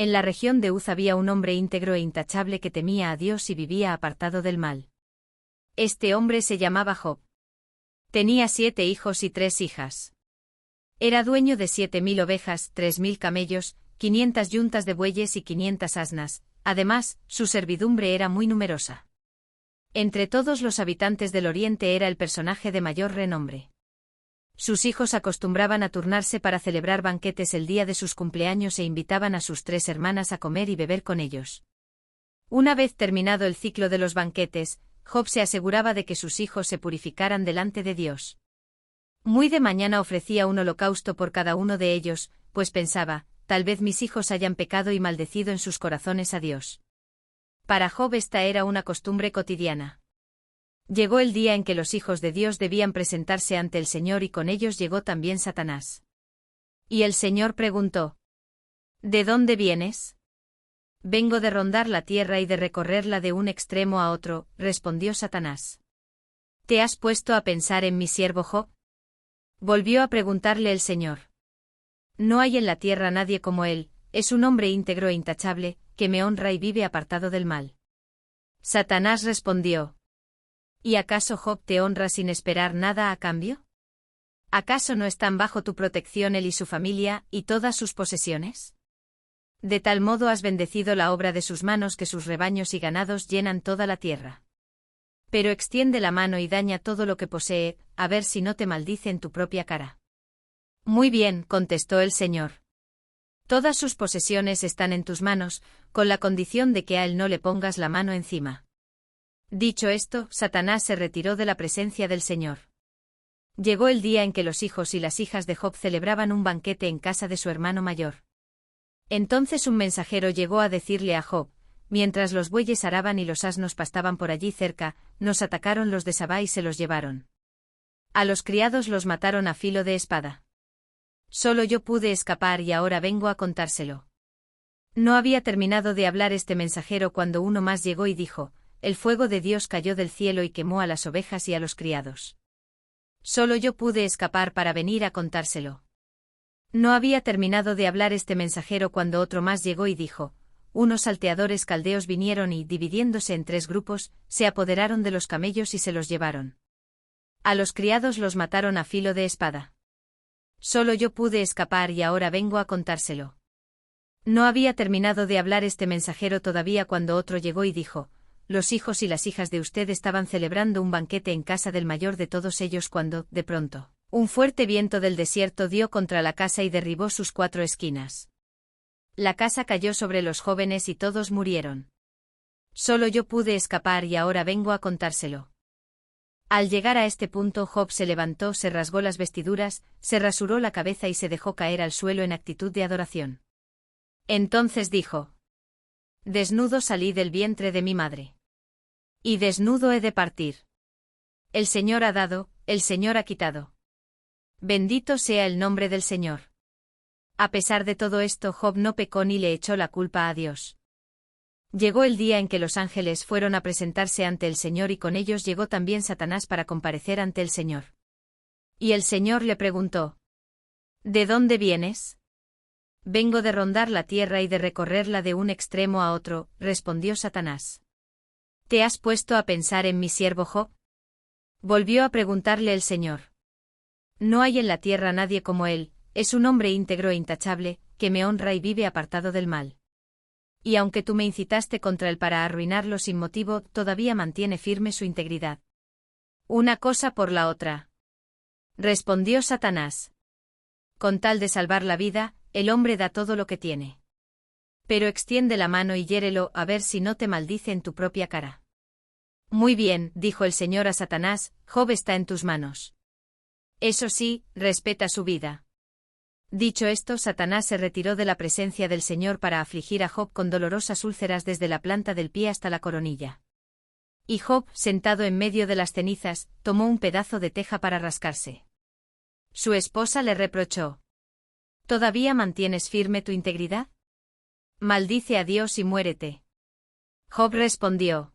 En la región de Uz había un hombre íntegro e intachable que temía a Dios y vivía apartado del mal. Este hombre se llamaba Job. Tenía 7 hijos y 3 hijas. Era dueño de 7.000 ovejas, 3.000 camellos, 500 yuntas de bueyes y 500 asnas. Además, su servidumbre era muy numerosa. Entre todos los habitantes del Oriente era el personaje de mayor renombre. Sus hijos acostumbraban a turnarse para celebrar banquetes el día de sus cumpleaños e invitaban a sus 3 hermanas a comer y beber con ellos. Una vez terminado el ciclo de los banquetes, Job se aseguraba de que sus hijos se purificaran delante de Dios. Muy de mañana ofrecía un holocausto por cada uno de ellos, pues pensaba, tal vez mis hijos hayan pecado y maldecido en sus corazones a Dios. Para Job esta era una costumbre cotidiana. Llegó el día en que los hijos de Dios debían presentarse ante el Señor y con ellos llegó también Satanás. Y el Señor preguntó: ¿De dónde vienes? Vengo de rondar la tierra y de recorrerla de un extremo a otro, respondió Satanás. ¿Te has puesto a pensar en mi siervo Job? Volvió a preguntarle el Señor. No hay en la tierra nadie como él, es un hombre íntegro e intachable, que me honra y vive apartado del mal. Satanás respondió: ¿Y acaso Job te honra sin esperar nada a cambio? ¿Acaso no están bajo tu protección él y su familia, y todas sus posesiones? De tal modo has bendecido la obra de sus manos que sus rebaños y ganados llenan toda la tierra. Pero extiende la mano y daña todo lo que posee, a ver si no te maldice en tu propia cara. Muy bien, contestó el Señor. Todas sus posesiones están en tus manos, con la condición de que a él no le pongas la mano encima. Dicho esto, Satanás se retiró de la presencia del Señor. Llegó el día en que los hijos y las hijas de Job celebraban un banquete en casa de su hermano mayor. Entonces un mensajero llegó a decirle a Job: mientras los bueyes araban y los asnos pastaban por allí cerca, nos atacaron los de Sabá y se los llevaron. A los criados los mataron a filo de espada. Solo yo pude escapar y ahora vengo a contárselo. No había terminado de hablar este mensajero cuando uno más llegó y dijo: el fuego de Dios cayó del cielo y quemó a las ovejas y a los criados. Solo yo pude escapar para venir a contárselo. No había terminado de hablar este mensajero cuando otro más llegó y dijo: unos salteadores caldeos vinieron y, dividiéndose en 3 grupos, se apoderaron de los camellos y se los llevaron. A los criados los mataron a filo de espada. Solo yo pude escapar y ahora vengo a contárselo. No había terminado de hablar este mensajero todavía cuando otro llegó y dijo: los hijos y las hijas de usted estaban celebrando un banquete en casa del mayor de todos ellos cuando, de pronto, un fuerte viento del desierto dio contra la casa y derribó sus 4 esquinas. La casa cayó sobre los jóvenes y todos murieron. Solo yo pude escapar y ahora vengo a contárselo. Al llegar a este punto, Job se levantó, se rasgó las vestiduras, se rasuró la cabeza y se dejó caer al suelo en actitud de adoración. Entonces dijo: desnudo salí del vientre de mi madre. Y desnudo he de partir. El Señor ha dado, el Señor ha quitado. Bendito sea el nombre del Señor. A pesar de todo esto, Job no pecó ni le echó la culpa a Dios. Llegó el día en que los ángeles fueron a presentarse ante el Señor y con ellos llegó también Satanás para comparecer ante el Señor. Y el Señor le preguntó: ¿de dónde vienes? Vengo de rondar la tierra y de recorrerla de un extremo a otro, respondió Satanás. ¿Te has puesto a pensar en mi siervo Job? Volvió a preguntarle el Señor. No hay en la tierra nadie como él, es un hombre íntegro e intachable, que me honra y vive apartado del mal. Y aunque tú me incitaste contra él para arruinarlo sin motivo, todavía mantiene firme su integridad. Una cosa por la otra. Respondió Satanás. Con tal de salvar la vida, el hombre da todo lo que tiene. Pero extiende la mano y hiérelo a ver si no te maldice en tu propia cara. Muy bien, dijo el Señor a Satanás, Job está en tus manos. Eso sí, respeta su vida. Dicho esto, Satanás se retiró de la presencia del Señor para afligir a Job con dolorosas úlceras desde la planta del pie hasta la coronilla. Y Job, sentado en medio de las cenizas, tomó un pedazo de teja para rascarse. Su esposa le reprochó: ¿todavía mantienes firme tu integridad? Maldice a Dios y muérete. Job respondió: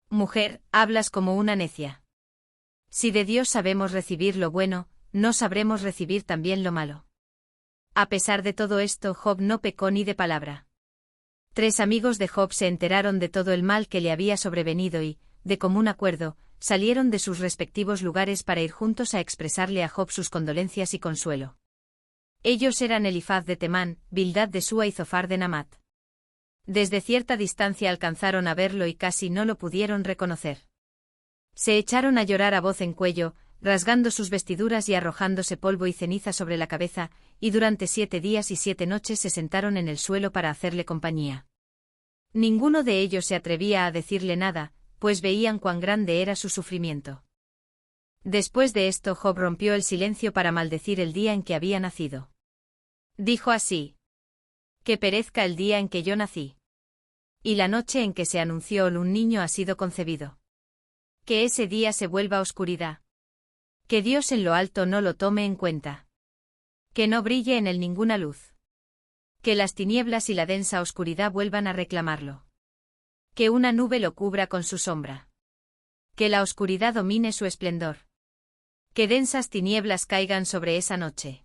mujer, hablas como una necia. Si de Dios sabemos recibir lo bueno, ¿no sabremos recibir también lo malo? A pesar de todo esto, Job no pecó ni de palabra. 3 amigos de Job se enteraron de todo el mal que le había sobrevenido y, de común acuerdo, salieron de sus respectivos lugares para ir juntos a expresarle a Job sus condolencias y consuelo. Ellos eran Elifaz de Temán, Bildad de Súa y Zofar de Namat. Desde cierta distancia alcanzaron a verlo y casi no lo pudieron reconocer. Se echaron a llorar a voz en cuello, rasgando sus vestiduras y arrojándose polvo y ceniza sobre la cabeza, y durante 7 días y 7 noches se sentaron en el suelo para hacerle compañía. Ninguno de ellos se atrevía a decirle nada, pues veían cuán grande era su sufrimiento. Después de esto Job rompió el silencio para maldecir el día en que había nacido. Dijo así: que perezca el día en que yo nací. Y la noche en que se anunció un niño ha sido concebido. Que ese día se vuelva oscuridad. Que Dios en lo alto no lo tome en cuenta. Que no brille en él ninguna luz. Que las tinieblas y la densa oscuridad vuelvan a reclamarlo. Que una nube lo cubra con su sombra. Que la oscuridad domine su esplendor. Que densas tinieblas caigan sobre esa noche.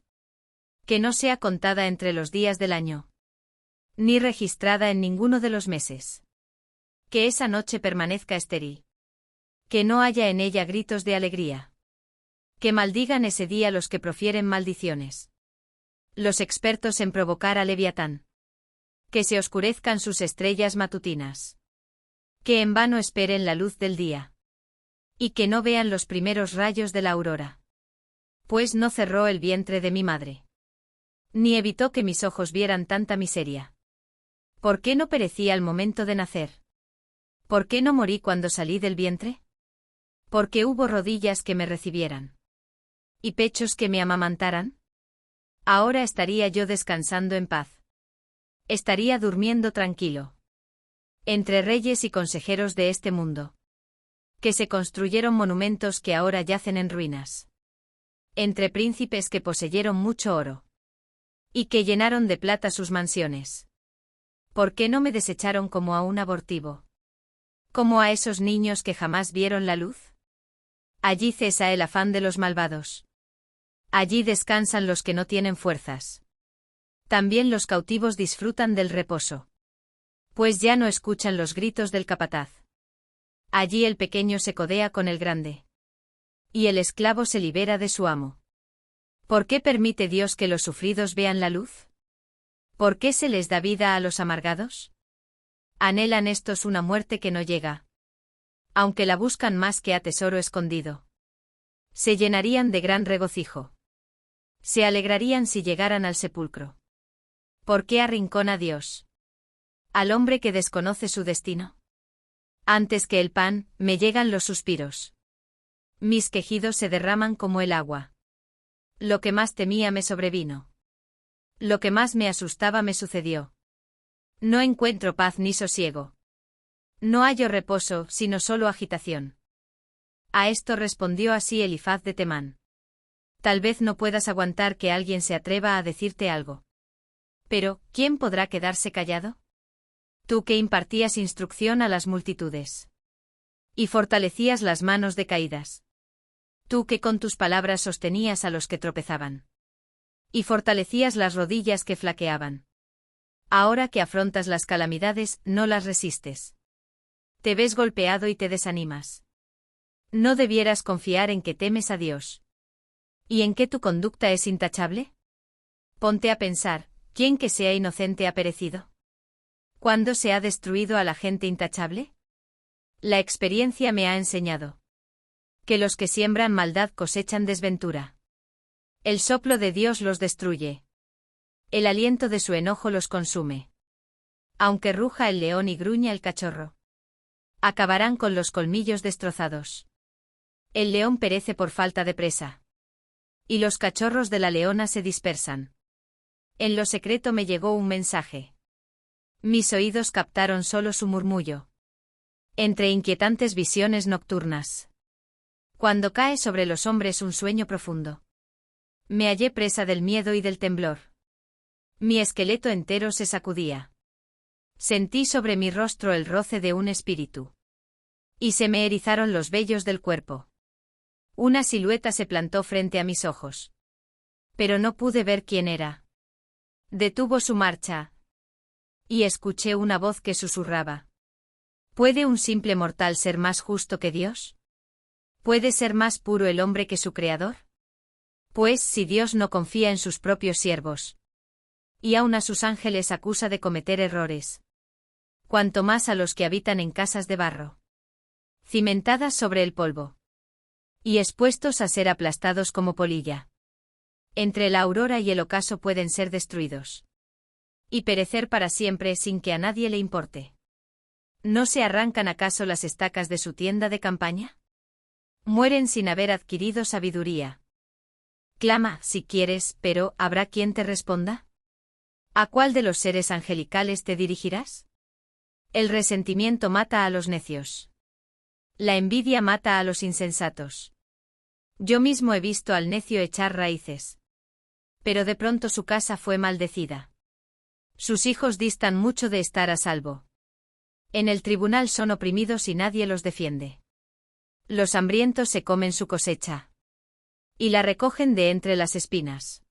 Que no sea contada entre los días del año. Ni registrada en ninguno de los meses. Que esa noche permanezca estéril. Que no haya en ella gritos de alegría. Que maldigan ese día los que profieren maldiciones. Los expertos en provocar a Leviatán. Que se oscurezcan sus estrellas matutinas. Que en vano esperen la luz del día. Y que no vean los primeros rayos de la aurora. Pues no cerró el vientre de mi madre. Ni evitó que mis ojos vieran tanta miseria. ¿Por qué no perecí al momento de nacer? ¿Por qué no morí cuando salí del vientre? Porque hubo rodillas que me recibieran. ¿Y pechos que me amamantaran? Ahora estaría yo descansando en paz. Estaría durmiendo tranquilo. Entre reyes y consejeros de este mundo. Que se construyeron monumentos que ahora yacen en ruinas. Entre príncipes que poseyeron mucho oro. Y que llenaron de plata sus mansiones. ¿Por qué no me desecharon como a un abortivo? Como a esos niños que jamás vieron la luz. Allí cesa el afán de los malvados. Allí descansan los que no tienen fuerzas. También los cautivos disfrutan del reposo. Pues ya no escuchan los gritos del capataz. Allí el pequeño se codea con el grande. Y el esclavo se libera de su amo. ¿Por qué permite Dios que los sufridos vean la luz? ¿Por qué se les da vida a los amargados? Anhelan estos una muerte que no llega. Aunque la buscan más que a tesoro escondido. Se llenarían de gran regocijo. Se alegrarían si llegaran al sepulcro. ¿Por qué arrincona Dios al hombre que desconoce su destino? Antes que el pan, me llegan los suspiros. Mis quejidos se derraman como el agua. Lo que más temía me sobrevino. Lo que más me asustaba me sucedió. No encuentro paz ni sosiego. No hallo reposo, sino solo agitación. A esto respondió así Elifaz de Temán. Tal vez no puedas aguantar que alguien se atreva a decirte algo. Pero, ¿quién podrá quedarse callado? Tú que impartías instrucción a las multitudes. Y fortalecías las manos decaídas. Tú que con tus palabras sostenías a los que tropezaban. Y fortalecías las rodillas que flaqueaban. Ahora que afrontas las calamidades, no las resistes. Te ves golpeado y te desanimas. ¿No debieras confiar en que temes a Dios? ¿Y en que tu conducta es intachable? Ponte a pensar, ¿quién que sea inocente ha perecido? ¿Cuándo se ha destruido a la gente intachable? La experiencia me ha enseñado que los que siembran maldad cosechan desventura. El soplo de Dios los destruye. El aliento de su enojo los consume. Aunque ruja el león y gruña el cachorro. Acabarán con los colmillos destrozados. El león perece por falta de presa. Y los cachorros de la leona se dispersan. En lo secreto me llegó un mensaje. Mis oídos captaron solo su murmullo. Entre inquietantes visiones nocturnas. Cuando cae sobre los hombres un sueño profundo. Me hallé presa del miedo y del temblor. Mi esqueleto entero se sacudía. Sentí sobre mi rostro el roce de un espíritu. Y se me erizaron los vellos del cuerpo. Una silueta se plantó frente a mis ojos. Pero no pude ver quién era. Detuvo su marcha. Y escuché una voz que susurraba: ¿puede un simple mortal ser más justo que Dios? ¿Puede ser más puro el hombre que su Creador? Pues si Dios no confía en sus propios siervos, y aun a sus ángeles acusa de cometer errores, cuanto más a los que habitan en casas de barro, cimentadas sobre el polvo, y expuestos a ser aplastados como polilla. Entre la aurora y el ocaso pueden ser destruidos, y perecer para siempre sin que a nadie le importe. ¿No se arrancan acaso las estacas de su tienda de campaña? Mueren sin haber adquirido sabiduría. Clama, si quieres, pero ¿habrá quien te responda? ¿A cuál de los seres angelicales te dirigirás? El resentimiento mata a los necios. La envidia mata a los insensatos. Yo mismo he visto al necio echar raíces. Pero de pronto su casa fue maldecida. Sus hijos distan mucho de estar a salvo. En el tribunal son oprimidos y nadie los defiende. Los hambrientos se comen su cosecha y la recogen de entre las espinas.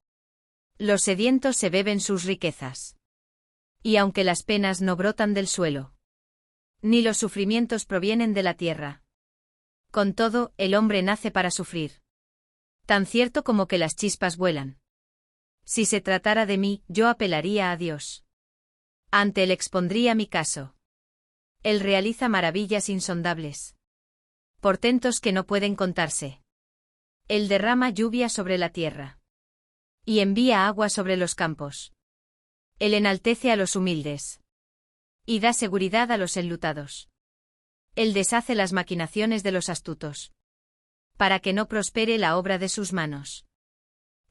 Los sedientos se beben sus riquezas. Y aunque las penas no brotan del suelo, ni los sufrimientos provienen de la tierra, con todo, el hombre nace para sufrir. Tan cierto como que las chispas vuelan. Si se tratara de mí, yo apelaría a Dios. Ante él expondría mi caso. Él realiza maravillas insondables, portentos que no pueden contarse. Él derrama lluvia sobre la tierra y envía agua sobre los campos. Él enaltece a los humildes y da seguridad a los enlutados. Él deshace las maquinaciones de los astutos, para que no prospere la obra de sus manos.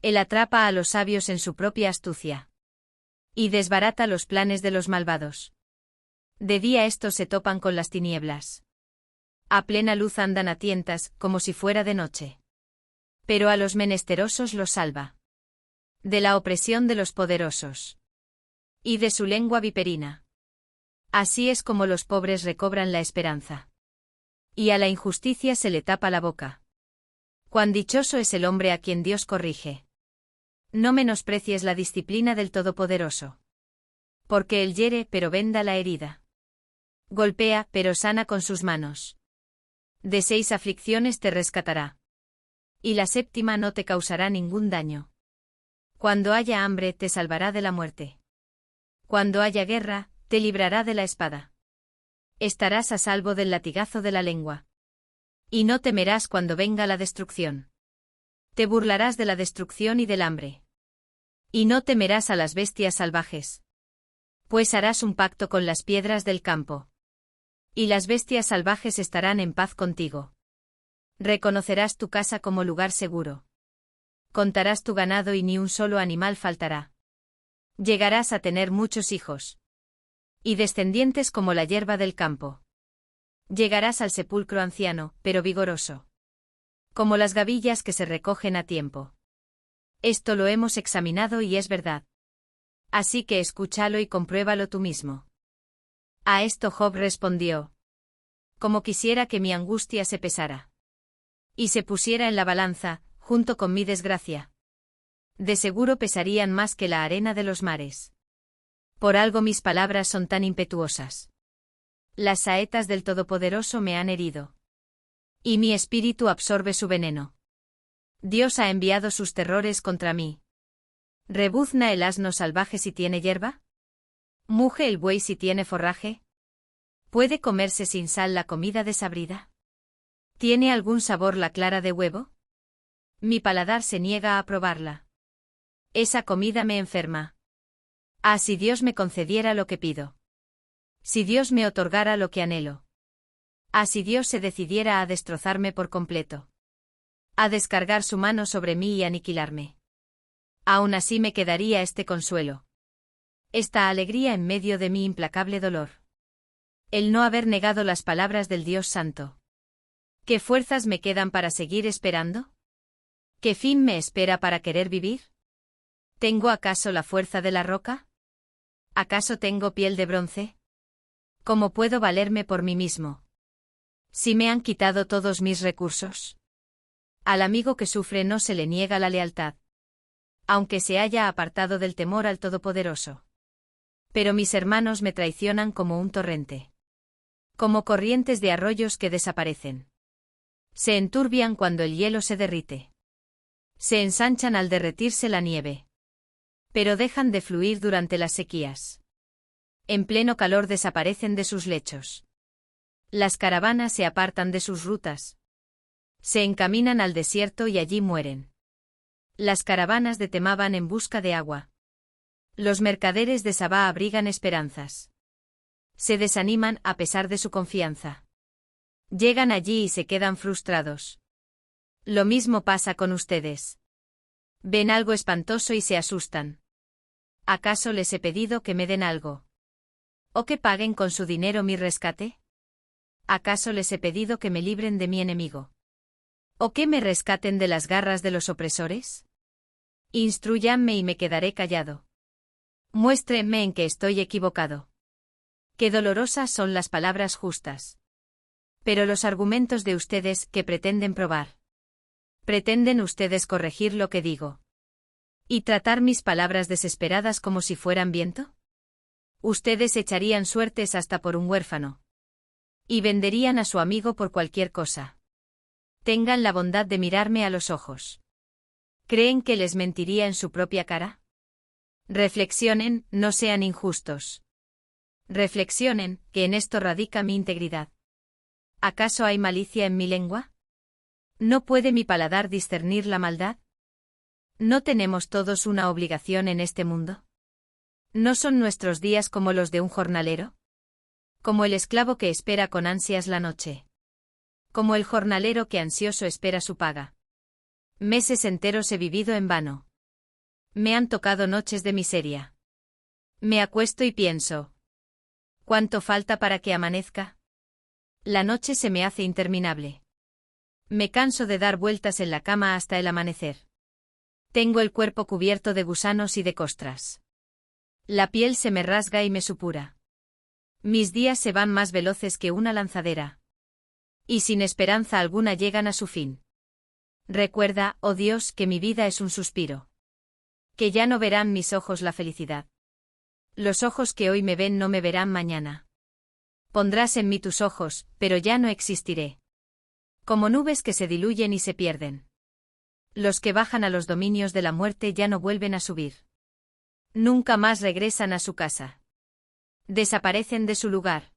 Él atrapa a los sabios en su propia astucia y desbarata los planes de los malvados. De día estos se topan con las tinieblas. A plena luz andan a tientas, como si fuera de noche. Pero a los menesterosos los salva de la opresión de los poderosos y de su lengua viperina. Así es como los pobres recobran la esperanza. Y a la injusticia se le tapa la boca. Cuán dichoso es el hombre a quien Dios corrige. No menosprecies la disciplina del Todopoderoso. Porque él hiere, pero venda la herida. Golpea, pero sana con sus manos. De 6 aflicciones te rescatará. Y la 7ª no te causará ningún daño. Cuando haya hambre te salvará de la muerte. Cuando haya guerra, te librará de la espada. Estarás a salvo del latigazo de la lengua. Y no temerás cuando venga la destrucción. Te burlarás de la destrucción y del hambre. Y no temerás a las bestias salvajes. Pues harás un pacto con las piedras del campo. Y las bestias salvajes estarán en paz contigo. Reconocerás tu casa como lugar seguro. Contarás tu ganado y ni un solo animal faltará. Llegarás a tener muchos hijos. Y descendientes como la hierba del campo. Llegarás al sepulcro anciano, pero vigoroso. Como las gavillas que se recogen a tiempo. Esto lo hemos examinado y es verdad. Así que escúchalo y compruébalo tú mismo. A esto Job respondió: como quisiera que mi angustia se pesara y se pusiera en la balanza, junto con mi desgracia. De seguro pesarían más que la arena de los mares. Por algo mis palabras son tan impetuosas. Las saetas del Todopoderoso me han herido. Y mi espíritu absorbe su veneno. Dios ha enviado sus terrores contra mí. ¿Rebuzna el asno salvaje si tiene hierba? ¿Muge el buey si tiene forraje? ¿Puede comerse sin sal la comida desabrida? ¿Tiene algún sabor la clara de huevo? Mi paladar se niega a probarla. Esa comida me enferma. Ah, si Dios me concediera lo que pido. Si Dios me otorgara lo que anhelo. Ah, si Dios se decidiera a destrozarme por completo. A descargar su mano sobre mí y aniquilarme. Aún así me quedaría este consuelo. Esta alegría en medio de mi implacable dolor. El no haber negado las palabras del Dios Santo. ¿Qué fuerzas me quedan para seguir esperando? ¿Qué fin me espera para querer vivir? ¿Tengo acaso la fuerza de la roca? ¿Acaso tengo piel de bronce? ¿Cómo puedo valerme por mí mismo? Si me han quitado todos mis recursos. Al amigo que sufre no se le niega la lealtad. Aunque se haya apartado del temor al Todopoderoso. Pero mis hermanos me traicionan como un torrente. Como corrientes de arroyos que desaparecen. Se enturbian cuando el hielo se derrite. Se ensanchan al derretirse la nieve. Pero dejan de fluir durante las sequías. En pleno calor desaparecen de sus lechos. Las caravanas se apartan de sus rutas. Se encaminan al desierto y allí mueren. Las caravanas de Temá van en busca de agua. Los mercaderes de Sabá abrigan esperanzas. Se desaniman a pesar de su confianza. Llegan allí y se quedan frustrados. Lo mismo pasa con ustedes. Ven algo espantoso y se asustan. ¿Acaso les he pedido que me den algo? ¿O que paguen con su dinero mi rescate? ¿Acaso les he pedido que me libren de mi enemigo? ¿O que me rescaten de las garras de los opresores? Instrúyanme y me quedaré callado. Muéstrenme en que estoy equivocado. Qué dolorosas son las palabras justas. Pero los argumentos de ustedes, ¿qué pretenden probar? ¿Pretenden ustedes corregir lo que digo? ¿Y tratar mis palabras desesperadas como si fueran viento? Ustedes echarían suertes hasta por un huérfano. Y venderían a su amigo por cualquier cosa. Tengan la bondad de mirarme a los ojos. ¿Creen que les mentiría en su propia cara? Reflexionen, no sean injustos. Reflexionen, que en esto radica mi integridad. ¿Acaso hay malicia en mi lengua? ¿No puede mi paladar discernir la maldad? ¿No tenemos todos una obligación en este mundo? ¿No son nuestros días como los de un jornalero? Como el esclavo que espera con ansias la noche. Como el jornalero que ansioso espera su paga. Meses enteros he vivido en vano. Me han tocado noches de miseria. Me acuesto y pienso. ¿Cuánto falta para que amanezca? La noche se me hace interminable. Me canso de dar vueltas en la cama hasta el amanecer. Tengo el cuerpo cubierto de gusanos y de costras. La piel se me rasga y me supura. Mis días se van más veloces que una lanzadera. Y sin esperanza alguna llegan a su fin. Recuerda, oh Dios, que mi vida es un suspiro. Que ya no verán mis ojos la felicidad. Los ojos que hoy me ven no me verán mañana. Pondrás en mí tus ojos, pero ya no existiré. Como nubes que se diluyen y se pierden. Los que bajan a los dominios de la muerte ya no vuelven a subir. Nunca más regresan a su casa. Desaparecen de su lugar.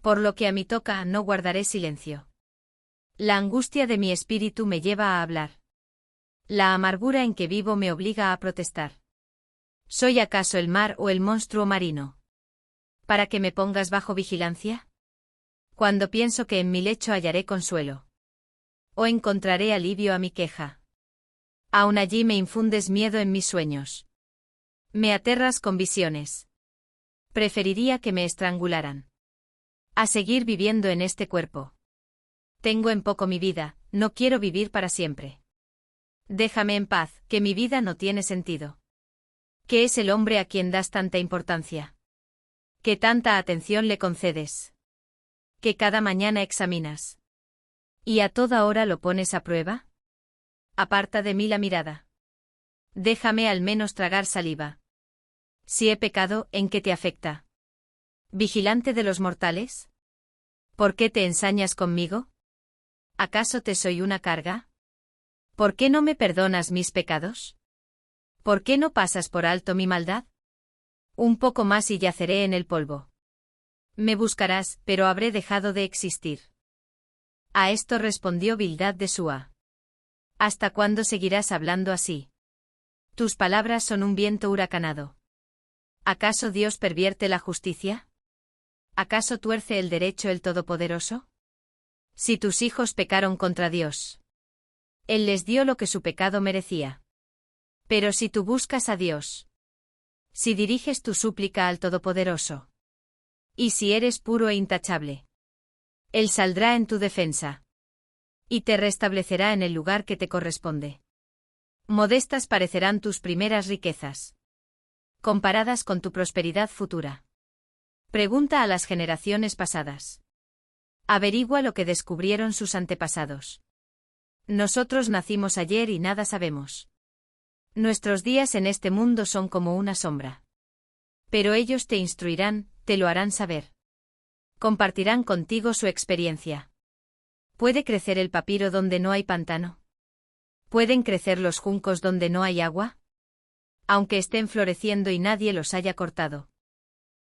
Por lo que a mí toca, no guardaré silencio. La angustia de mi espíritu me lleva a hablar. La amargura en que vivo me obliga a protestar. ¿Soy acaso el mar o el monstruo marino? ¿Para que me pongas bajo vigilancia? Cuando pienso que en mi lecho hallaré consuelo. ¿O encontraré alivio a mi queja? Aún allí me infundes miedo en mis sueños. Me aterras con visiones. Preferiría que me estrangularan. A seguir viviendo en este cuerpo. Tengo en poco mi vida, no quiero vivir para siempre. Déjame en paz, que mi vida no tiene sentido. ¿Qué es el hombre a quien das tanta importancia? ¿Qué tanta atención le concedes? ¿Que cada mañana examinas? ¿Y a toda hora lo pones a prueba? Aparta de mí la mirada. Déjame al menos tragar saliva. Si he pecado, ¿en qué te afecta? ¿Vigilante de los mortales? ¿Por qué te ensañas conmigo? ¿Acaso te soy una carga? ¿Por qué no me perdonas mis pecados? ¿Por qué no pasas por alto mi maldad? Un poco más y yaceré en el polvo. Me buscarás, pero habré dejado de existir. A esto respondió Bildad de Súa. ¿Hasta cuándo seguirás hablando así? Tus palabras son un viento huracanado. ¿Acaso Dios pervierte la justicia? ¿Acaso tuerce el derecho el Todopoderoso? Si tus hijos pecaron contra Dios, Él les dio lo que su pecado merecía. Pero si tú buscas a Dios, si diriges tu súplica al Todopoderoso, y si eres puro e intachable, Él saldrá en tu defensa, y te restablecerá en el lugar que te corresponde. Modestas parecerán tus primeras riquezas, comparadas con tu prosperidad futura. Pregunta a las generaciones pasadas. Averigua lo que descubrieron sus antepasados. Nosotros nacimos ayer y nada sabemos. Nuestros días en este mundo son como una sombra. Pero ellos te instruirán, te lo harán saber. Compartirán contigo su experiencia. ¿Puede crecer el papiro donde no hay pantano? ¿Pueden crecer los juncos donde no hay agua? Aunque estén floreciendo y nadie los haya cortado.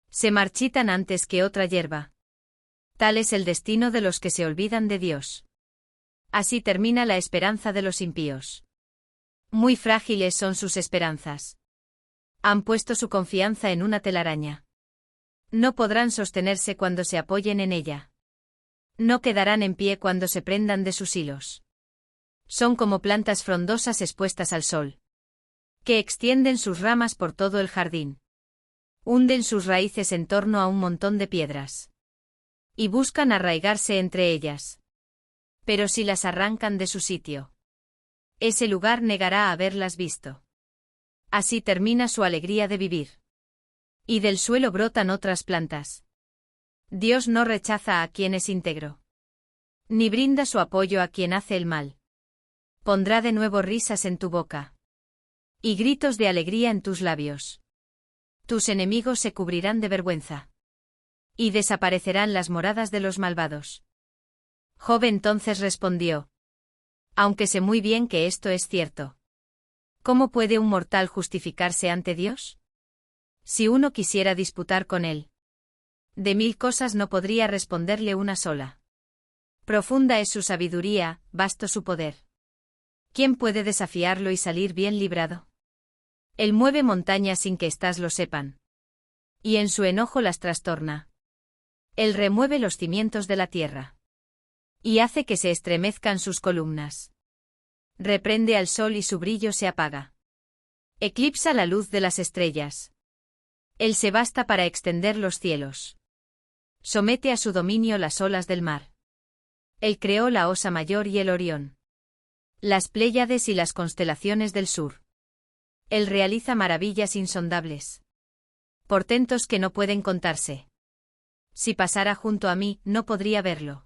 Se marchitan antes que otra hierba. Tal es el destino de los que se olvidan de Dios. Así termina la esperanza de los impíos. Muy frágiles son sus esperanzas. Han puesto su confianza en una telaraña. No podrán sostenerse cuando se apoyen en ella. No quedarán en pie cuando se prendan de sus hilos. Son como plantas frondosas expuestas al sol, que extienden sus ramas por todo el jardín. Hunden sus raíces en torno a un montón de piedras. Y buscan arraigarse entre ellas. Pero si las arrancan de su sitio, ese lugar negará haberlas visto. Así termina su alegría de vivir. Y del suelo brotan otras plantas. Dios no rechaza a quien es íntegro. Ni brinda su apoyo a quien hace el mal. Pondrá de nuevo risas en tu boca. Y gritos de alegría en tus labios. Tus enemigos se cubrirán de vergüenza. Y desaparecerán las moradas de los malvados. Job entonces respondió: aunque sé muy bien que esto es cierto. ¿Cómo puede un mortal justificarse ante Dios? Si uno quisiera disputar con él, de 1000 cosas no podría responderle una sola. Profunda es su sabiduría, vasto su poder. ¿Quién puede desafiarlo y salir bien librado? Él mueve montañas sin que éstas lo sepan. Y en su enojo las trastorna. Él remueve los cimientos de la tierra. Y hace que se estremezcan sus columnas. Reprende al sol y su brillo se apaga. Eclipsa la luz de las estrellas. Él se basta para extender los cielos. Somete a su dominio las olas del mar. Él creó la Osa Mayor y el Orión. Las Pléyades y las constelaciones del sur. Él realiza maravillas insondables. Portentos que no pueden contarse. Si pasara junto a mí, no podría verlo.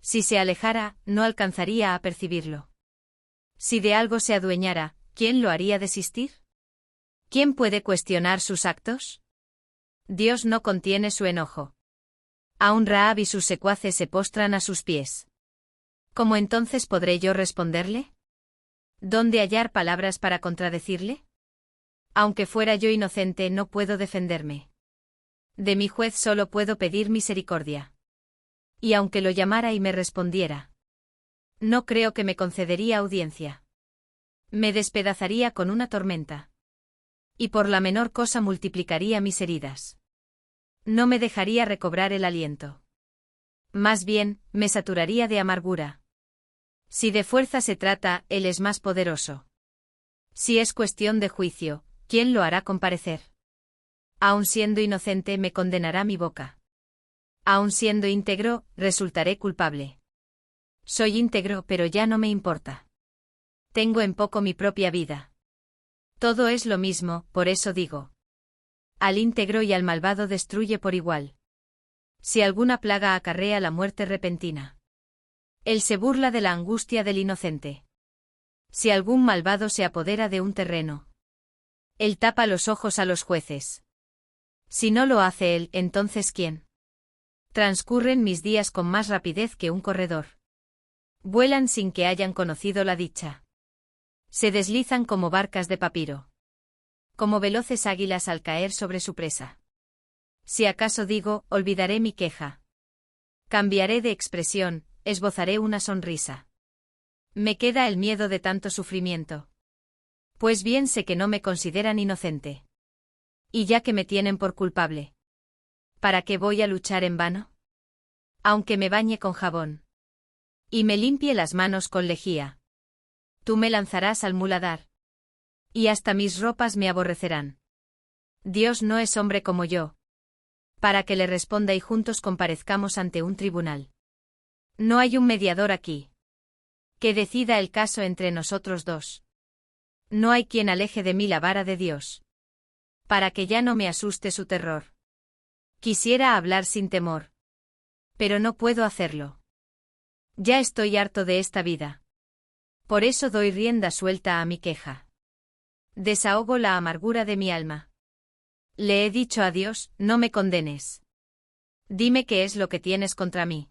Si se alejara, no alcanzaría a percibirlo. Si de algo se adueñara, ¿quién lo haría desistir? ¿Quién puede cuestionar sus actos? Dios no contiene su enojo. Aun Rahab y sus secuaces se postran a sus pies. ¿Cómo entonces podré yo responderle? ¿Dónde hallar palabras para contradecirle? Aunque fuera yo inocente, no puedo defenderme. De mi juez solo puedo pedir misericordia. Y aunque lo llamara y me respondiera, no creo que me concedería audiencia. Me despedazaría con una tormenta. Y por la menor cosa multiplicaría mis heridas. No me dejaría recobrar el aliento. Más bien, me saturaría de amargura. Si de fuerza se trata, él es más poderoso. Si es cuestión de juicio, ¿quién lo hará comparecer? Aun siendo inocente, me condenará mi boca. Aun siendo íntegro, resultaré culpable. Soy íntegro, pero ya no me importa. Tengo en poco mi propia vida. Todo es lo mismo, por eso digo. Al íntegro y al malvado destruye por igual. Si alguna plaga acarrea la muerte repentina, él se burla de la angustia del inocente. Si algún malvado se apodera de un terreno, él tapa los ojos a los jueces. Si no lo hace él, entonces ¿quién? Transcurren mis días con más rapidez que un corredor. Vuelan sin que hayan conocido la dicha. Se deslizan como barcas de papiro. Como veloces águilas al caer sobre su presa. Si acaso digo, olvidaré mi queja. Cambiaré de expresión, esbozaré una sonrisa. Me queda el miedo de tanto sufrimiento. Pues bien sé que no me consideran inocente. Y ya que me tienen por culpable, ¿para qué voy a luchar en vano? Aunque me bañe con jabón y me limpie las manos con lejía, tú me lanzarás al muladar. Y hasta mis ropas me aborrecerán. Dios no es hombre como yo, para que le responda y juntos comparezcamos ante un tribunal. No hay un mediador aquí que decida el caso entre nosotros dos. No hay quien aleje de mí la vara de Dios, para que ya no me asuste su terror. Quisiera hablar sin temor, pero no puedo hacerlo. Ya estoy harto de esta vida. Por eso doy rienda suelta a mi queja. Desahogo la amargura de mi alma. Le he dicho a Dios, no me condenes. Dime qué es lo que tienes contra mí.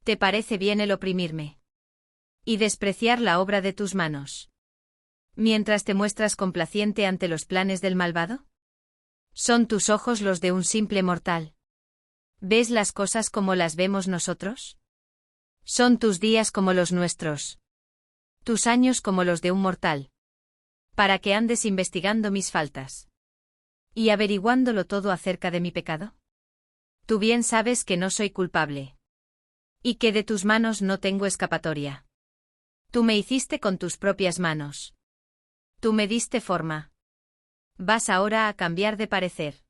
¿Te parece bien el oprimirme? Y despreciar la obra de tus manos. Mientras te muestras complaciente ante los planes del malvado. ¿Son tus ojos los de un simple mortal? ¿Ves las cosas como las vemos nosotros? ¿Son tus días como los nuestros? ¿Tus años como los de un mortal? Para que andes investigando mis faltas. Y averiguándolo todo acerca de mi pecado. Tú bien sabes que no soy culpable. Y que de tus manos no tengo escapatoria. Tú me hiciste con tus propias manos. Tú me diste forma. ¿Vas ahora a cambiar de parecer?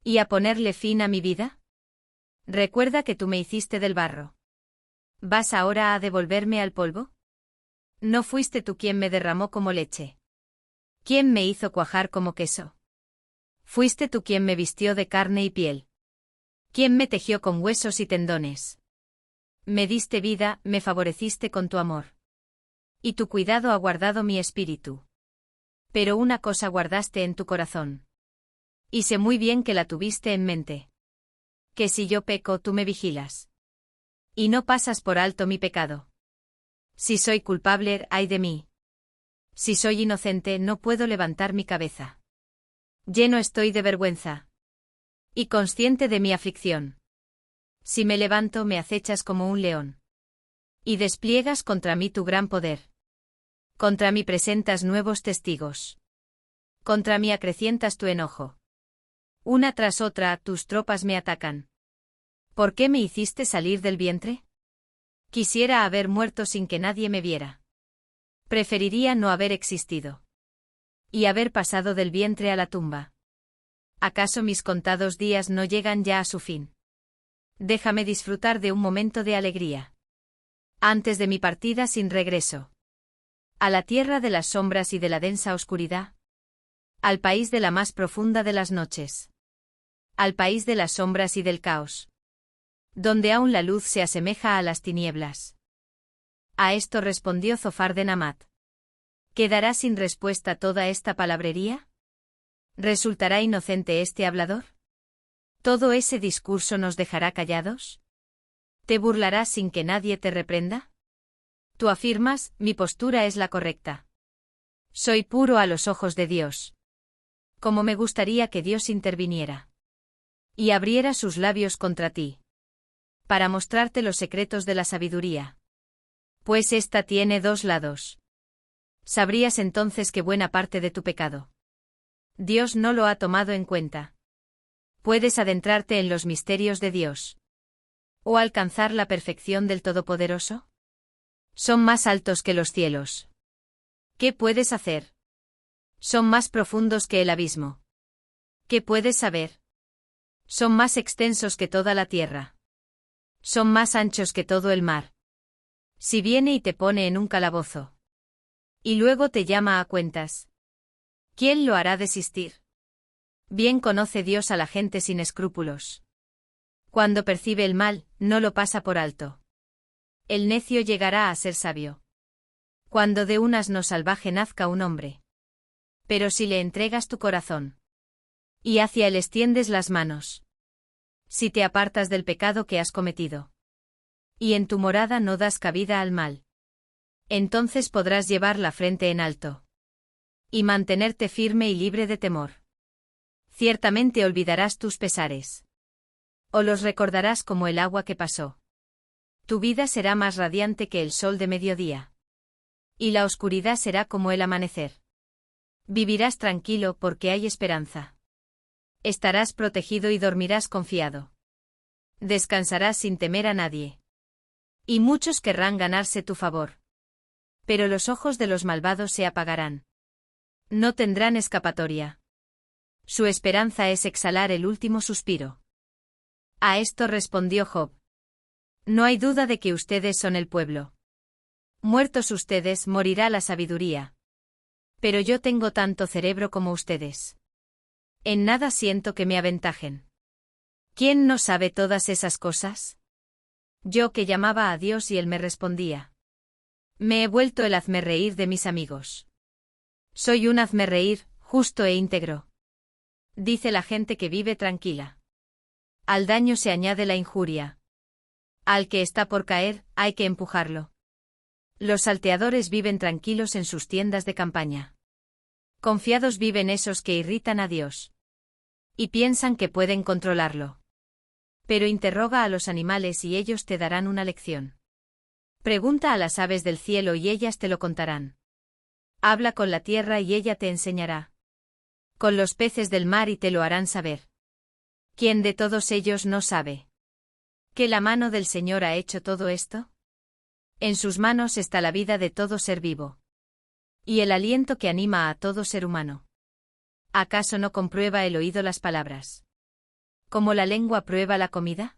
¿Y a ponerle fin a mi vida? Recuerda que tú me hiciste del barro. ¿Vas ahora a devolverme al polvo? ¿No fuiste tú quien me derramó como leche? ¿Quién me hizo cuajar como queso? ¿Fuiste tú quien me vistió de carne y piel? ¿Quién me tejió con huesos y tendones? Me diste vida, me favoreciste con tu amor. Y tu cuidado ha guardado mi espíritu. Pero una cosa guardaste en tu corazón. Y sé muy bien que la tuviste en mente. Que si yo peco, tú me vigilas. Y no pasas por alto mi pecado. Si soy culpable, ay de mí. Si soy inocente, no puedo levantar mi cabeza. Lleno estoy de vergüenza. Y consciente de mi aflicción. Si me levanto, me acechas como un león. Y despliegas contra mí tu gran poder. Contra mí presentas nuevos testigos. Contra mí acrecientas tu enojo. Una tras otra, tus tropas me atacan. ¿Por qué me hiciste salir del vientre? Quisiera haber muerto sin que nadie me viera. Preferiría no haber existido. Y haber pasado del vientre a la tumba. ¿Acaso mis contados días no llegan ya a su fin? Déjame disfrutar de un momento de alegría. Antes de mi partida sin regreso. A la tierra de las sombras y de la densa oscuridad. Al país de la más profunda de las noches. Al país de las sombras y del caos. Donde aún la luz se asemeja a las tinieblas. A esto respondió Zofar de Namat. ¿Quedará sin respuesta toda esta palabrería? ¿Resultará inocente este hablador? ¿Todo ese discurso nos dejará callados? ¿Te burlarás sin que nadie te reprenda? Tú afirmas, mi postura es la correcta. Soy puro a los ojos de Dios. Como me gustaría que Dios interviniera. Y abriera sus labios contra ti. Para mostrarte los secretos de la sabiduría. Pues ésta tiene dos lados. Sabrías entonces que buena parte de tu pecado. Dios no lo ha tomado en cuenta. Puedes adentrarte en los misterios de Dios. ¿O alcanzar la perfección del Todopoderoso? Son más altos que los cielos. ¿Qué puedes hacer? Son más profundos que el abismo. ¿Qué puedes saber? Son más extensos que toda la tierra. Son más anchos que todo el mar. Si viene y te pone en un calabozo. Y luego te llama a cuentas. ¿Quién lo hará desistir? Bien conoce Dios a la gente sin escrúpulos. Cuando percibe el mal, no lo pasa por alto. El necio llegará a ser sabio. Cuando de un asno salvaje nazca un hombre. Pero si le entregas tu corazón. Y hacia él extiendes las manos. Si te apartas del pecado que has cometido. Y en tu morada no das cabida al mal. Entonces podrás llevar la frente en alto. Y mantenerte firme y libre de temor. Ciertamente olvidarás tus pesares. O los recordarás como el agua que pasó. Tu vida será más radiante que el sol de mediodía. Y la oscuridad será como el amanecer. Vivirás tranquilo porque hay esperanza. Estarás protegido y dormirás confiado. Descansarás sin temer a nadie. Y muchos querrán ganarse tu favor. Pero los ojos de los malvados se apagarán. No tendrán escapatoria. Su esperanza es exhalar el último suspiro. A esto respondió Job. No hay duda de que ustedes son el pueblo. Muertos ustedes, morirá la sabiduría. Pero yo tengo tanto cerebro como ustedes. En nada siento que me aventajen. ¿Quién no sabe todas esas cosas? Yo que llamaba a Dios y él me respondía. Me he vuelto el hazmerreír de mis amigos. Soy un hazmerreír, justo e íntegro. Dice la gente que vive tranquila. Al daño se añade la injuria. Al que está por caer, hay que empujarlo. Los salteadores viven tranquilos en sus tiendas de campaña. Confiados viven esos que irritan a Dios. Y piensan que pueden controlarlo. Pero interroga a los animales y ellos te darán una lección. Pregunta a las aves del cielo y ellas te lo contarán. Habla con la tierra y ella te enseñará. Con los peces del mar y te lo harán saber. ¿Quién de todos ellos no sabe que la mano del Señor ha hecho todo esto? En sus manos está la vida de todo ser vivo. Y el aliento que anima a todo ser humano. ¿Acaso no comprueba el oído las palabras? ¿Cómo la lengua prueba la comida?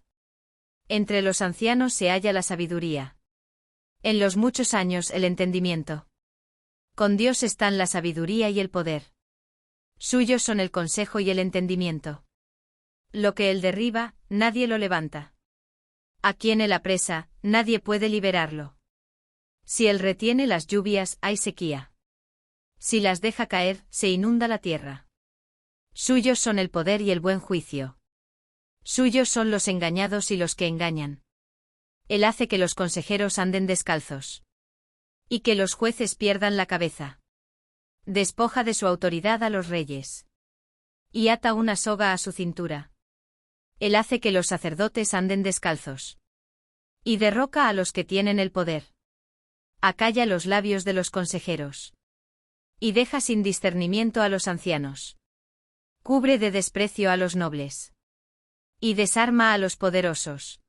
Entre los ancianos se halla la sabiduría. En los muchos años el entendimiento. Con Dios están la sabiduría y el poder. Suyos son el consejo y el entendimiento. Lo que él derriba, nadie lo levanta. A quien él apresa, nadie puede liberarlo. Si él retiene las lluvias, hay sequía. Si las deja caer, se inunda la tierra. Suyos son el poder y el buen juicio. Suyos son los engañados y los que engañan. Él hace que los consejeros anden descalzos. Y que los jueces pierdan la cabeza. Despoja de su autoridad a los reyes. Y ata una soga a su cintura. Él hace que los sacerdotes anden descalzos. Y derroca a los que tienen el poder. Acalla los labios de los consejeros. Y deja sin discernimiento a los ancianos. Cubre de desprecio a los nobles. Y desarma a los poderosos.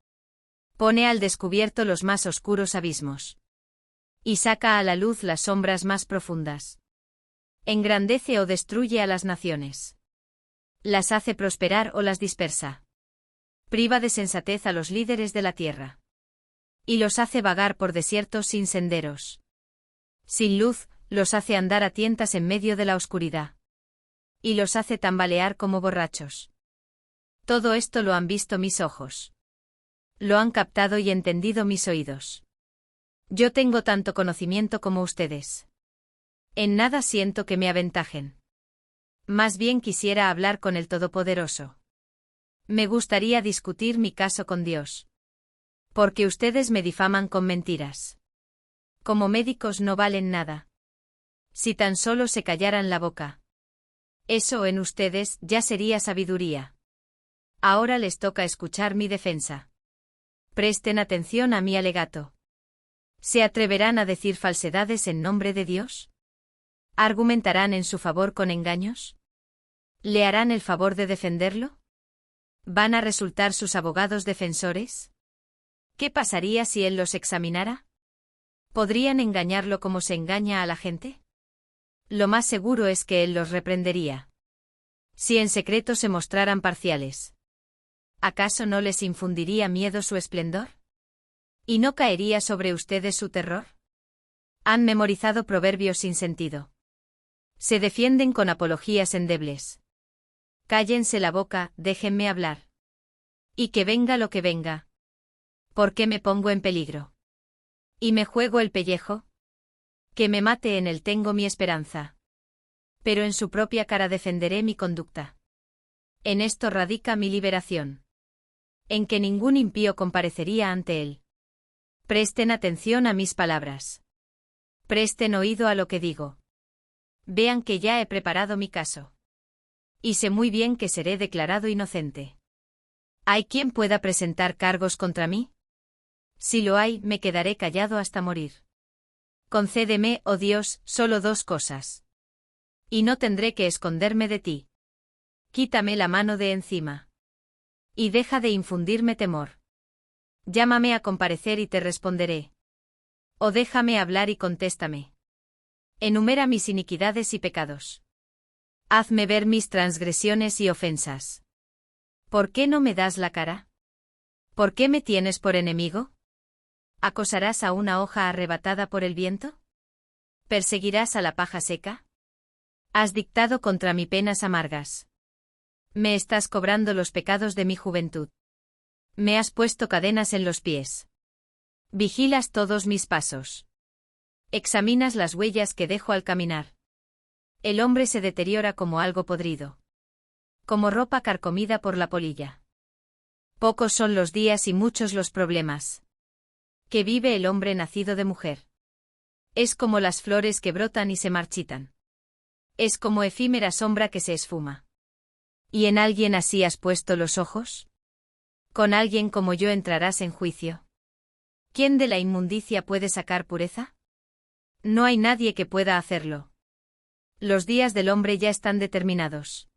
Pone al descubierto los más oscuros abismos. Y saca a la luz las sombras más profundas. Engrandece o destruye a las naciones. Las hace prosperar o las dispersa. Priva de sensatez a los líderes de la tierra. Y los hace vagar por desiertos sin senderos. Sin luz, los hace andar a tientas en medio de la oscuridad. Y los hace tambalear como borrachos. Todo esto lo han visto mis ojos. Lo han captado y entendido mis oídos. Yo tengo tanto conocimiento como ustedes. En nada siento que me aventajen. Más bien quisiera hablar con el Todopoderoso. Me gustaría discutir mi caso con Dios. Porque ustedes me difaman con mentiras. Como médicos no valen nada. Si tan solo se callaran la boca. Eso en ustedes ya sería sabiduría. Ahora les toca escuchar mi defensa. Presten atención a mi alegato. ¿Se atreverán a decir falsedades en nombre de Dios? ¿Argumentarán en su favor con engaños? ¿Le harán el favor de defenderlo? ¿Van a resultar sus abogados defensores? ¿Qué pasaría si él los examinara? ¿Podrían engañarlo como se engaña a la gente? Lo más seguro es que él los reprendería. Si en secreto se mostraran parciales. ¿Acaso no les infundiría miedo su esplendor? ¿Y no caería sobre ustedes su terror? Han memorizado proverbios sin sentido. Se defienden con apologías endebles. Cállense la boca, déjenme hablar. Y que venga lo que venga. ¿Por qué me pongo en peligro? ¿Y me juego el pellejo? Que me mate en él tengo mi esperanza. Pero en su propia cara defenderé mi conducta. En esto radica mi liberación. En que ningún impío comparecería ante él. Presten atención a mis palabras. Presten oído a lo que digo. Vean que ya he preparado mi caso. Y sé muy bien que seré declarado inocente. ¿Hay quien pueda presentar cargos contra mí? Si lo hay, me quedaré callado hasta morir. Concédeme, oh Dios, solo dos cosas. Y no tendré que esconderme de ti. Quítame la mano de encima. Y deja de infundirme temor. Llámame a comparecer y te responderé. O déjame hablar y contéstame. Enumera mis iniquidades y pecados. Hazme ver mis transgresiones y ofensas. ¿Por qué no me das la cara? ¿Por qué me tienes por enemigo? ¿Acosarás a una hoja arrebatada por el viento? ¿Perseguirás a la paja seca? Has dictado contra mí penas amargas. Me estás cobrando los pecados de mi juventud. Me has puesto cadenas en los pies. Vigilas todos mis pasos. Examinas las huellas que dejo al caminar. El hombre se deteriora como algo podrido. Como ropa carcomida por la polilla. Pocos son los días y muchos los problemas que vive el hombre nacido de mujer. Es como las flores que brotan y se marchitan. Es como efímera sombra que se esfuma. ¿Y en alguien así has puesto los ojos? ¿Con alguien como yo entrarás en juicio? ¿Quién de la inmundicia puede sacar pureza? No hay nadie que pueda hacerlo. Los días del hombre ya están determinados.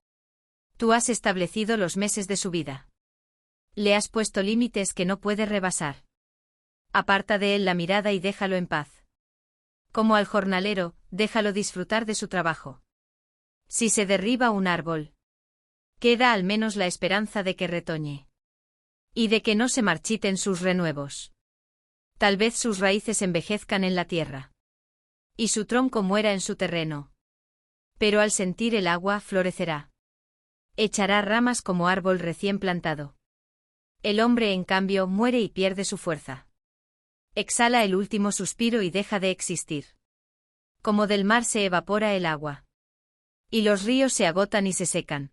Tú has establecido los meses de su vida. Le has puesto límites que no puede rebasar. Aparta de él la mirada y déjalo en paz. Como al jornalero, déjalo disfrutar de su trabajo. Si se derriba un árbol, queda al menos la esperanza de que retoñe. Y de que no se marchiten sus renuevos. Tal vez sus raíces envejezcan en la tierra. Y su tronco muera en su terreno. Pero al sentir el agua florecerá. Echará ramas como árbol recién plantado. El hombre, en cambio, muere y pierde su fuerza. Exhala el último suspiro y deja de existir. Como del mar se evapora el agua. Y los ríos se agotan y se secan.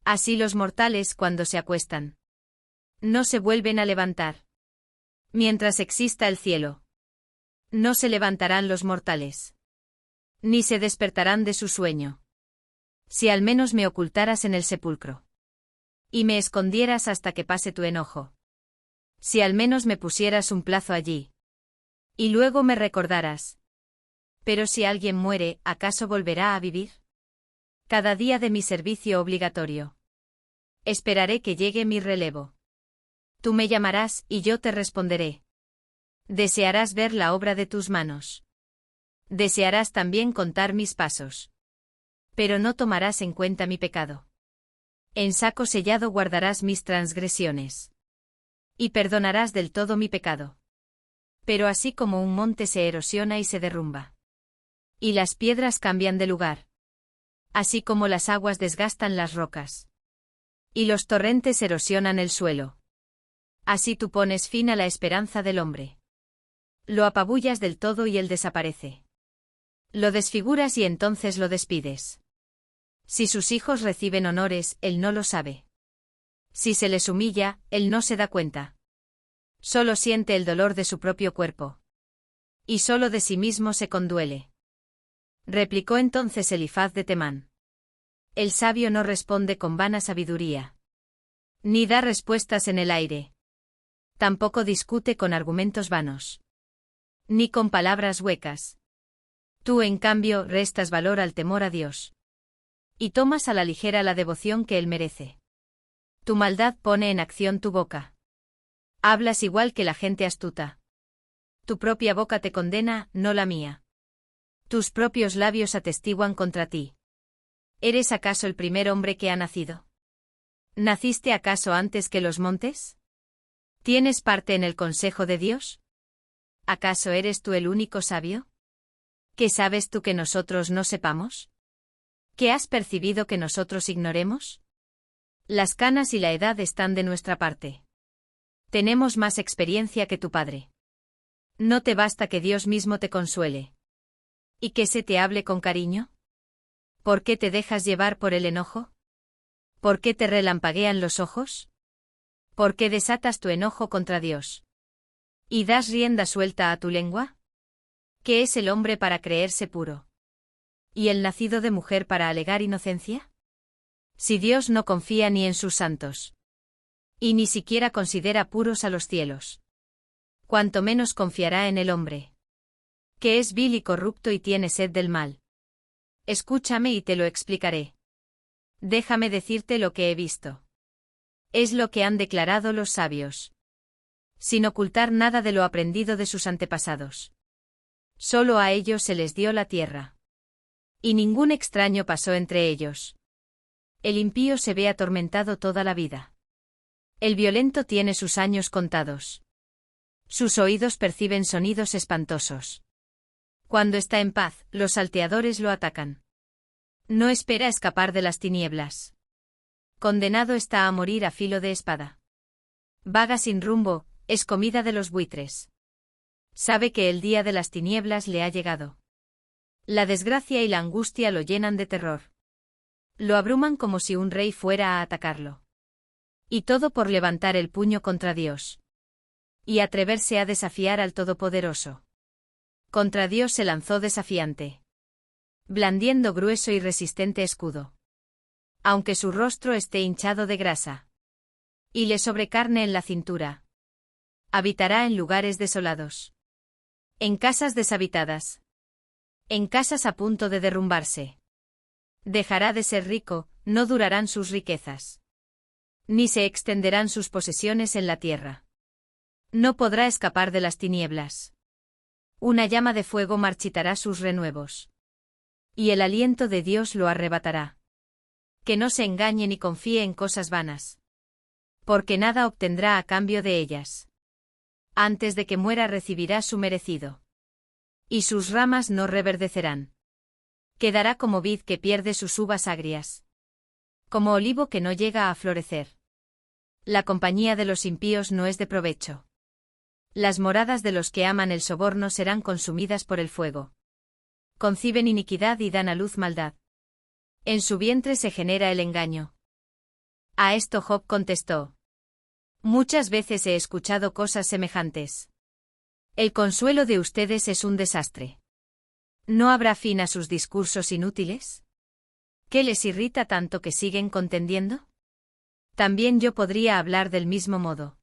Así los mortales cuando se acuestan. No se vuelven a levantar. Mientras exista el cielo. No se levantarán los mortales. Ni se despertarán de su sueño. Si al menos me ocultaras en el sepulcro. Y me escondieras hasta que pase tu enojo. Si al menos me pusieras un plazo allí. Y luego me recordaras. Pero si alguien muere, ¿acaso volverá a vivir? Cada día de mi servicio obligatorio. Esperaré que llegue mi relevo. Tú me llamarás y yo te responderé. Desearás ver la obra de tus manos. Desearás también contar mis pasos. Pero no tomarás en cuenta mi pecado. En saco sellado guardarás mis transgresiones. Y perdonarás del todo mi pecado. Pero así como un monte se erosiona y se derrumba. Y las piedras cambian de lugar. Así como las aguas desgastan las rocas. Y los torrentes erosionan el suelo. Así tú pones fin a la esperanza del hombre. Lo apabullas del todo y él desaparece. Lo desfiguras y entonces lo despides. Si sus hijos reciben honores, él no lo sabe. Si se les humilla, él no se da cuenta. Solo siente el dolor de su propio cuerpo. Y solo de sí mismo se conduele. Replicó entonces Elifaz de Temán. El sabio no responde con vana sabiduría. Ni da respuestas en el aire. Tampoco discute con argumentos vanos. Ni con palabras huecas. Tú, en cambio, restas valor al temor a Dios. Y tomas a la ligera la devoción que él merece. Tu maldad pone en acción tu boca. Hablas igual que la gente astuta. Tu propia boca te condena, no la mía. Tus propios labios atestiguan contra ti. ¿Eres acaso el primer hombre que ha nacido? ¿Naciste acaso antes que los montes? ¿Tienes parte en el consejo de Dios? ¿Acaso eres tú el único sabio? ¿Qué sabes tú que nosotros no sepamos? ¿Qué has percibido que nosotros ignoremos? Las canas y la edad están de nuestra parte. Tenemos más experiencia que tu padre. ¿No te basta que Dios mismo te consuele? ¿Y que se te hable con cariño? ¿Por qué te dejas llevar por el enojo? ¿Por qué te relampaguean los ojos? ¿Por qué desatas tu enojo contra Dios? ¿Y das rienda suelta a tu lengua? ¿Qué es el hombre para creerse puro? ¿Y el nacido de mujer para alegar inocencia? Si Dios no confía ni en sus santos. Y ni siquiera considera puros a los cielos. Cuanto menos confiará en el hombre. Que es vil y corrupto y tiene sed del mal. Escúchame y te lo explicaré. Déjame decirte lo que he visto. Es lo que han declarado los sabios. Sin ocultar nada de lo aprendido de sus antepasados. Solo a ellos se les dio la tierra. Y ningún extraño pasó entre ellos. El impío se ve atormentado toda la vida. El violento tiene sus años contados. Sus oídos perciben sonidos espantosos. Cuando está en paz, los salteadores lo atacan. No espera escapar de las tinieblas. Condenado está a morir a filo de espada. Vaga sin rumbo, es comida de los buitres. Sabe que el día de las tinieblas le ha llegado. La desgracia y la angustia lo llenan de terror. Lo abruman como si un rey fuera a atacarlo. Y todo por levantar el puño contra Dios. Y atreverse a desafiar al Todopoderoso. Contra Dios se lanzó desafiante. Blandiendo grueso y resistente escudo. Aunque su rostro esté hinchado de grasa. Y le sobre carne en la cintura. Habitará en lugares desolados. En casas deshabitadas. En casas a punto de derrumbarse. Dejará de ser rico, no durarán sus riquezas. Ni se extenderán sus posesiones en la tierra. No podrá escapar de las tinieblas. Una llama de fuego marchitará sus renuevos. Y el aliento de Dios lo arrebatará. Que no se engañe ni confíe en cosas vanas. Porque nada obtendrá a cambio de ellas. Antes de que muera recibirá su merecido. Y sus ramas no reverdecerán. Quedará como vid que pierde sus uvas agrias. Como olivo que no llega a florecer. La compañía de los impíos no es de provecho. Las moradas de los que aman el soborno serán consumidas por el fuego. Conciben iniquidad y dan a luz maldad. En su vientre se genera el engaño. A esto Job contestó. Muchas veces he escuchado cosas semejantes. El consuelo de ustedes es un desastre. ¿No habrá fin a sus discursos inútiles? ¿Qué les irrita tanto que siguen contendiendo? También yo podría hablar del mismo modo.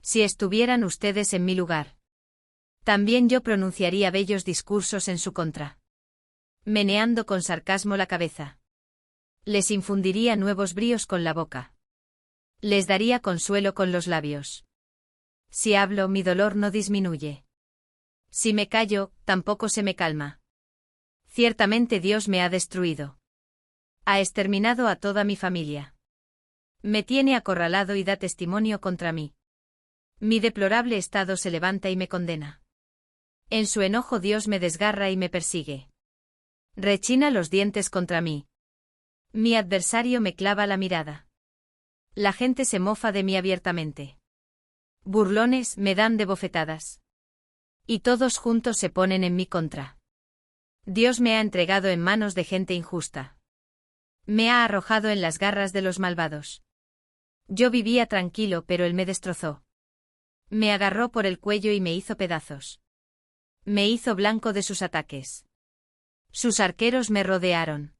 Si estuvieran ustedes en mi lugar. También yo pronunciaría bellos discursos en su contra. Meneando con sarcasmo la cabeza. Les infundiría nuevos bríos con la boca. Les daría consuelo con los labios. Si hablo, mi dolor no disminuye. Si me callo, tampoco se me calma. Ciertamente Dios me ha destruido. Ha exterminado a toda mi familia. Me tiene acorralado y da testimonio contra mí. Mi deplorable estado se levanta y me condena. En su enojo Dios me desgarra y me persigue. Rechina los dientes contra mí. Mi adversario me clava la mirada. La gente se mofa de mí abiertamente. Burlones me dan de bofetadas. Y todos juntos se ponen en mi contra. Dios me ha entregado en manos de gente injusta. Me ha arrojado en las garras de los malvados. Yo vivía tranquilo, pero él me destrozó. Me agarró por el cuello y me hizo pedazos. Me hizo blanco de sus ataques. Sus arqueros me rodearon.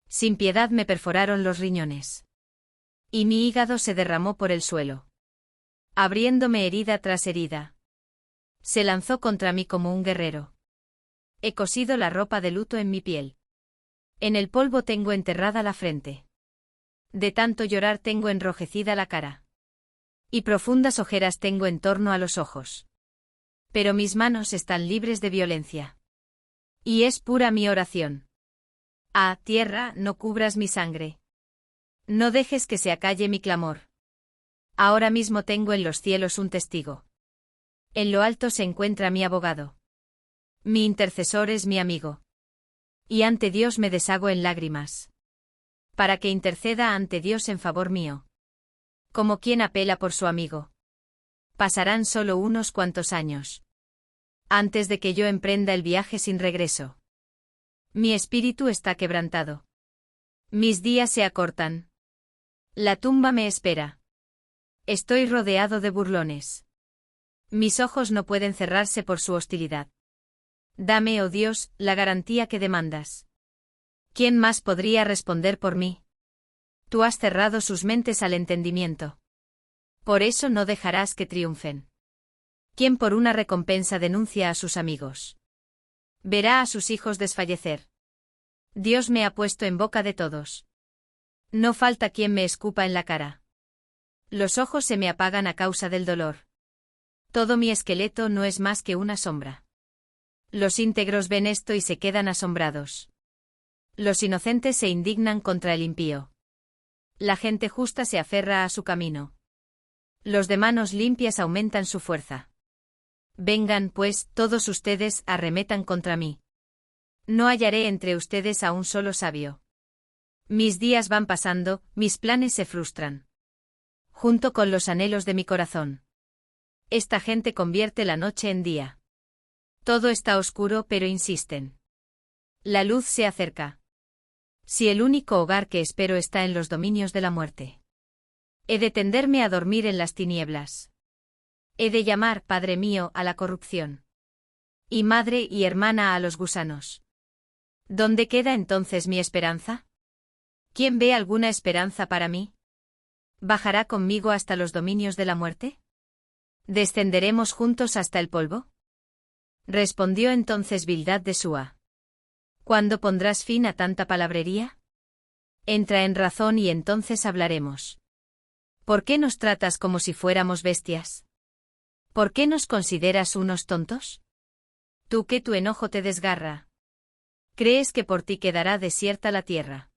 Sin piedad me perforaron los riñones. Y mi hígado se derramó por el suelo. Abriéndome herida tras herida. Se lanzó contra mí como un guerrero. He cosido la ropa de luto en mi piel. En el polvo tengo enterrada la frente. De tanto llorar tengo enrojecida la cara. Y profundas ojeras tengo en torno a los ojos. Pero mis manos están libres de violencia. Y es pura mi oración. Ah, tierra, no cubras mi sangre. No dejes que se acalle mi clamor. Ahora mismo tengo en los cielos un testigo. En lo alto se encuentra mi abogado. Mi intercesor es mi amigo. Y ante Dios me deshago en lágrimas. Para que interceda ante Dios en favor mío. Como quien apela por su amigo. Pasarán solo unos cuantos años. Antes de que yo emprenda el viaje sin regreso. Mi espíritu está quebrantado. Mis días se acortan. La tumba me espera. Estoy rodeado de burlones. Mis ojos no pueden cerrarse por su hostilidad. Dame, oh Dios, la garantía que demandas. ¿Quién más podría responder por mí? Tú has cerrado sus mentes al entendimiento. Por eso no dejarás que triunfen. ¿Quién por una recompensa denuncia a sus amigos? Verá a sus hijos desfallecer. Dios me ha puesto en boca de todos. No falta quien me escupa en la cara. Los ojos se me apagan a causa del dolor. Todo mi esqueleto no es más que una sombra. Los íntegros ven esto y se quedan asombrados. Los inocentes se indignan contra el impío. La gente justa se aferra a su camino. Los de manos limpias aumentan su fuerza. Vengan, pues, todos ustedes, arremetan contra mí. No hallaré entre ustedes a un solo sabio. Mis días van pasando, mis planes se frustran. Junto con los anhelos de mi corazón. Esta gente convierte la noche en día. Todo está oscuro, pero insisten. La luz se acerca. Si el único hogar que espero está en los dominios de la muerte. He de tenderme a dormir en las tinieblas. He de llamar, Padre mío, a la corrupción. Y madre y hermana a los gusanos. ¿Dónde queda entonces mi esperanza? ¿Quién ve alguna esperanza para mí? ¿Bajará conmigo hasta los dominios de la muerte? ¿Descenderemos juntos hasta el polvo? Respondió entonces Bildad de Súa. ¿Cuándo pondrás fin a tanta palabrería? Entra en razón y entonces hablaremos. ¿Por qué nos tratas como si fuéramos bestias? ¿Por qué nos consideras unos tontos? Tú que tu enojo te desgarra. ¿Crees que por ti quedará desierta la tierra?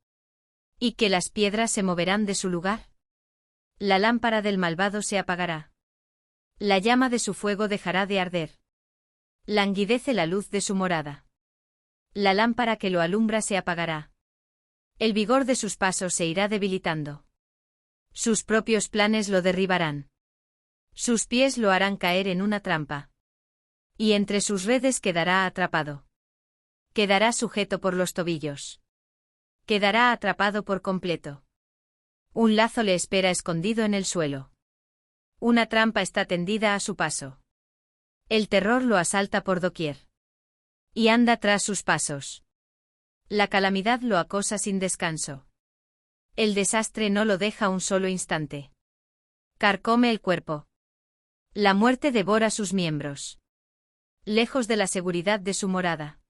¿Y que las piedras se moverán de su lugar? La lámpara del malvado se apagará. La llama de su fuego dejará de arder. Languidece la luz de su morada. La lámpara que lo alumbra se apagará. El vigor de sus pasos se irá debilitando. Sus propios planes lo derribarán. Sus pies lo harán caer en una trampa. Y entre sus redes quedará atrapado. Quedará sujeto por los tobillos. Quedará atrapado por completo. Un lazo le espera escondido en el suelo. Una trampa está tendida a su paso. El terror lo asalta por doquier. Y anda tras sus pasos. La calamidad lo acosa sin descanso. El desastre no lo deja un solo instante. Carcome el cuerpo. La muerte devora sus miembros. Lejos de la seguridad de su morada.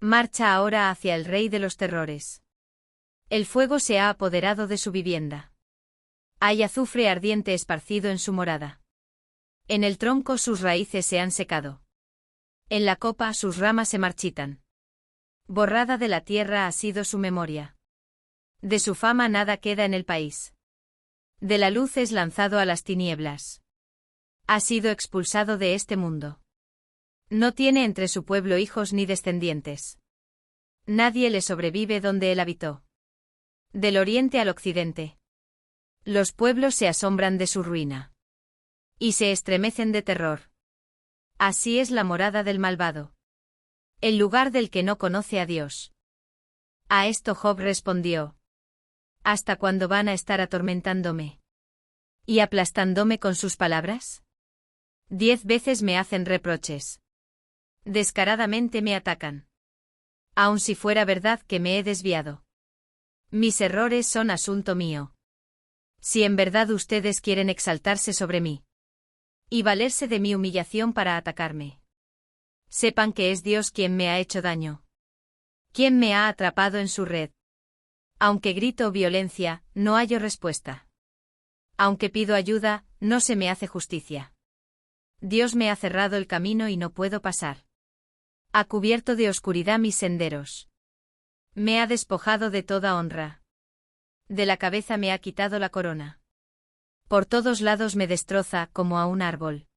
Marcha ahora hacia el rey de los terrores. El fuego se ha apoderado de su vivienda. Hay azufre ardiente esparcido en su morada. En el tronco sus raíces se han secado. En la copa sus ramas se marchitan. Borrada de la tierra ha sido su memoria. De su fama nada queda en el país. De la luz es lanzado a las tinieblas. Ha sido expulsado de este mundo. No tiene entre su pueblo hijos ni descendientes. Nadie le sobrevive donde él habitó. Del oriente al occidente. Los pueblos se asombran de su ruina. Y se estremecen de terror. Así es la morada del malvado. El lugar del que no conoce a Dios. A esto Job respondió. ¿Hasta cuándo van a estar atormentándome? ¿Y aplastándome con sus palabras? 10 veces me hacen reproches. Descaradamente me atacan. Aun si fuera verdad que me he desviado. Mis errores son asunto mío. Si en verdad ustedes quieren exaltarse sobre mí. Y valerse de mi humillación para atacarme. Sepan que es Dios quien me ha hecho daño. Quien me ha atrapado en su red. Aunque grito violencia, no hallo respuesta. Aunque pido ayuda, no se me hace justicia. Dios me ha cerrado el camino y no puedo pasar. Ha cubierto de oscuridad mis senderos. Me ha despojado de toda honra. De la cabeza me ha quitado la corona. Por todos lados me destroza como a un árbol.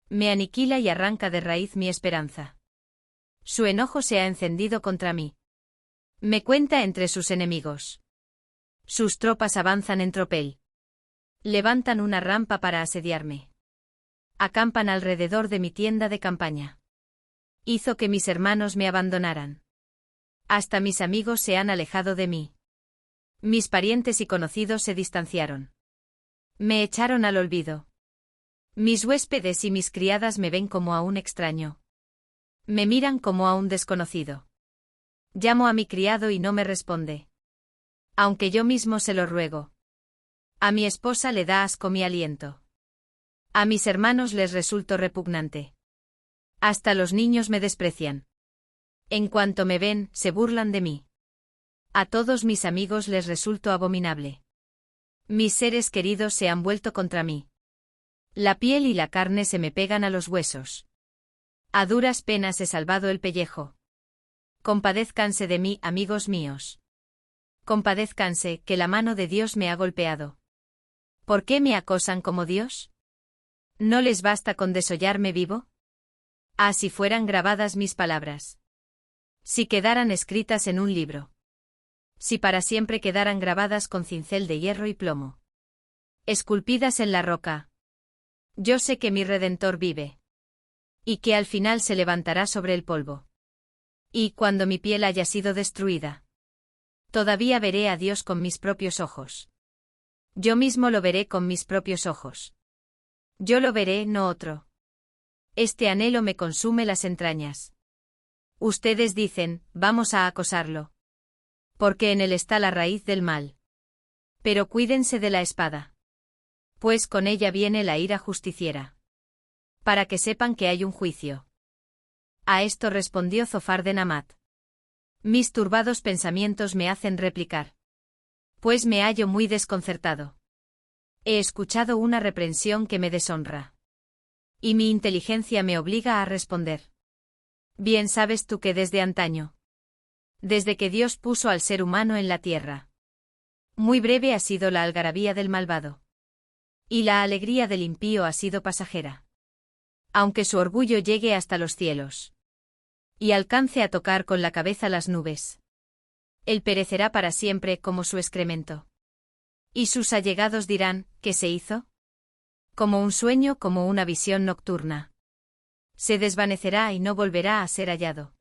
Me aniquila y arranca de raíz mi esperanza. Su enojo se ha encendido contra mí. Me cuenta entre sus enemigos. Sus tropas avanzan en tropel. Levantan una rampa para asediarme. Acampan alrededor de mi tienda de campaña. Hizo que mis hermanos me abandonaran. Hasta mis amigos se han alejado de mí. Mis parientes y conocidos se distanciaron. Me echaron al olvido. Mis huéspedes y mis criadas me ven como a un extraño. Me miran como a un desconocido. Llamo a mi criado y no me responde. Aunque yo mismo se lo ruego. A mi esposa le da asco mi aliento. A mis hermanos les resulto repugnante. Hasta los niños me desprecian. En cuanto me ven, se burlan de mí. A todos mis amigos les resulto abominable. Mis seres queridos se han vuelto contra mí. La piel y la carne se me pegan a los huesos. A duras penas he salvado el pellejo. Compadézcanse de mí, amigos míos. Compadézcanse, que la mano de Dios me ha golpeado. ¿Por qué me acosan como Dios? ¿No les basta con desollarme vivo? Ah, si fueran grabadas mis palabras. Si quedaran escritas en un libro. Si para siempre quedaran grabadas con cincel de hierro y plomo. Esculpidas en la roca. Yo sé que mi Redentor vive. Y que al final se levantará sobre el polvo. Y cuando mi piel haya sido destruida. Todavía veré a Dios con mis propios ojos. Yo mismo lo veré con mis propios ojos. Yo lo veré, no otro. Este anhelo me consume las entrañas. Ustedes dicen, vamos a acosarlo. Porque en él está la raíz del mal. Pero cuídense de la espada. Pues con ella viene la ira justiciera. Para que sepan que hay un juicio. A esto respondió Zofar de Namat. Mis turbados pensamientos me hacen replicar. Pues me hallo muy desconcertado. He escuchado una reprensión que me deshonra. Y mi inteligencia me obliga a responder. Bien sabes tú que desde antaño. Desde que Dios puso al ser humano en la tierra. Muy breve ha sido la algarabía del malvado. Y la alegría del impío ha sido pasajera. Aunque su orgullo llegue hasta los cielos. Y alcance a tocar con la cabeza las nubes. Él perecerá para siempre como su excremento. Y sus allegados dirán, ¿qué se hizo? Como un sueño, como una visión nocturna. Se desvanecerá y no volverá a ser hallado.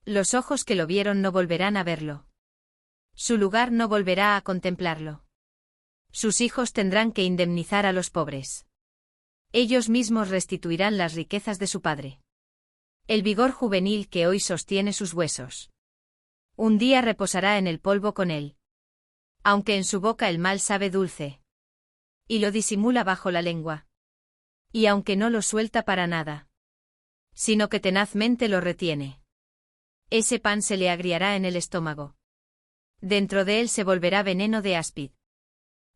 Los ojos que lo vieron no volverán a verlo. Su lugar no volverá a contemplarlo. Sus hijos tendrán que indemnizar a los pobres. Ellos mismos restituirán las riquezas de su padre. El vigor juvenil que hoy sostiene sus huesos. Un día reposará en el polvo con él. Aunque en su boca el mal sabe dulce. Y lo disimula bajo la lengua. Y aunque no lo suelta para nada. Sino que tenazmente lo retiene. Ese pan se le agriará en el estómago. Dentro de él se volverá veneno de áspid.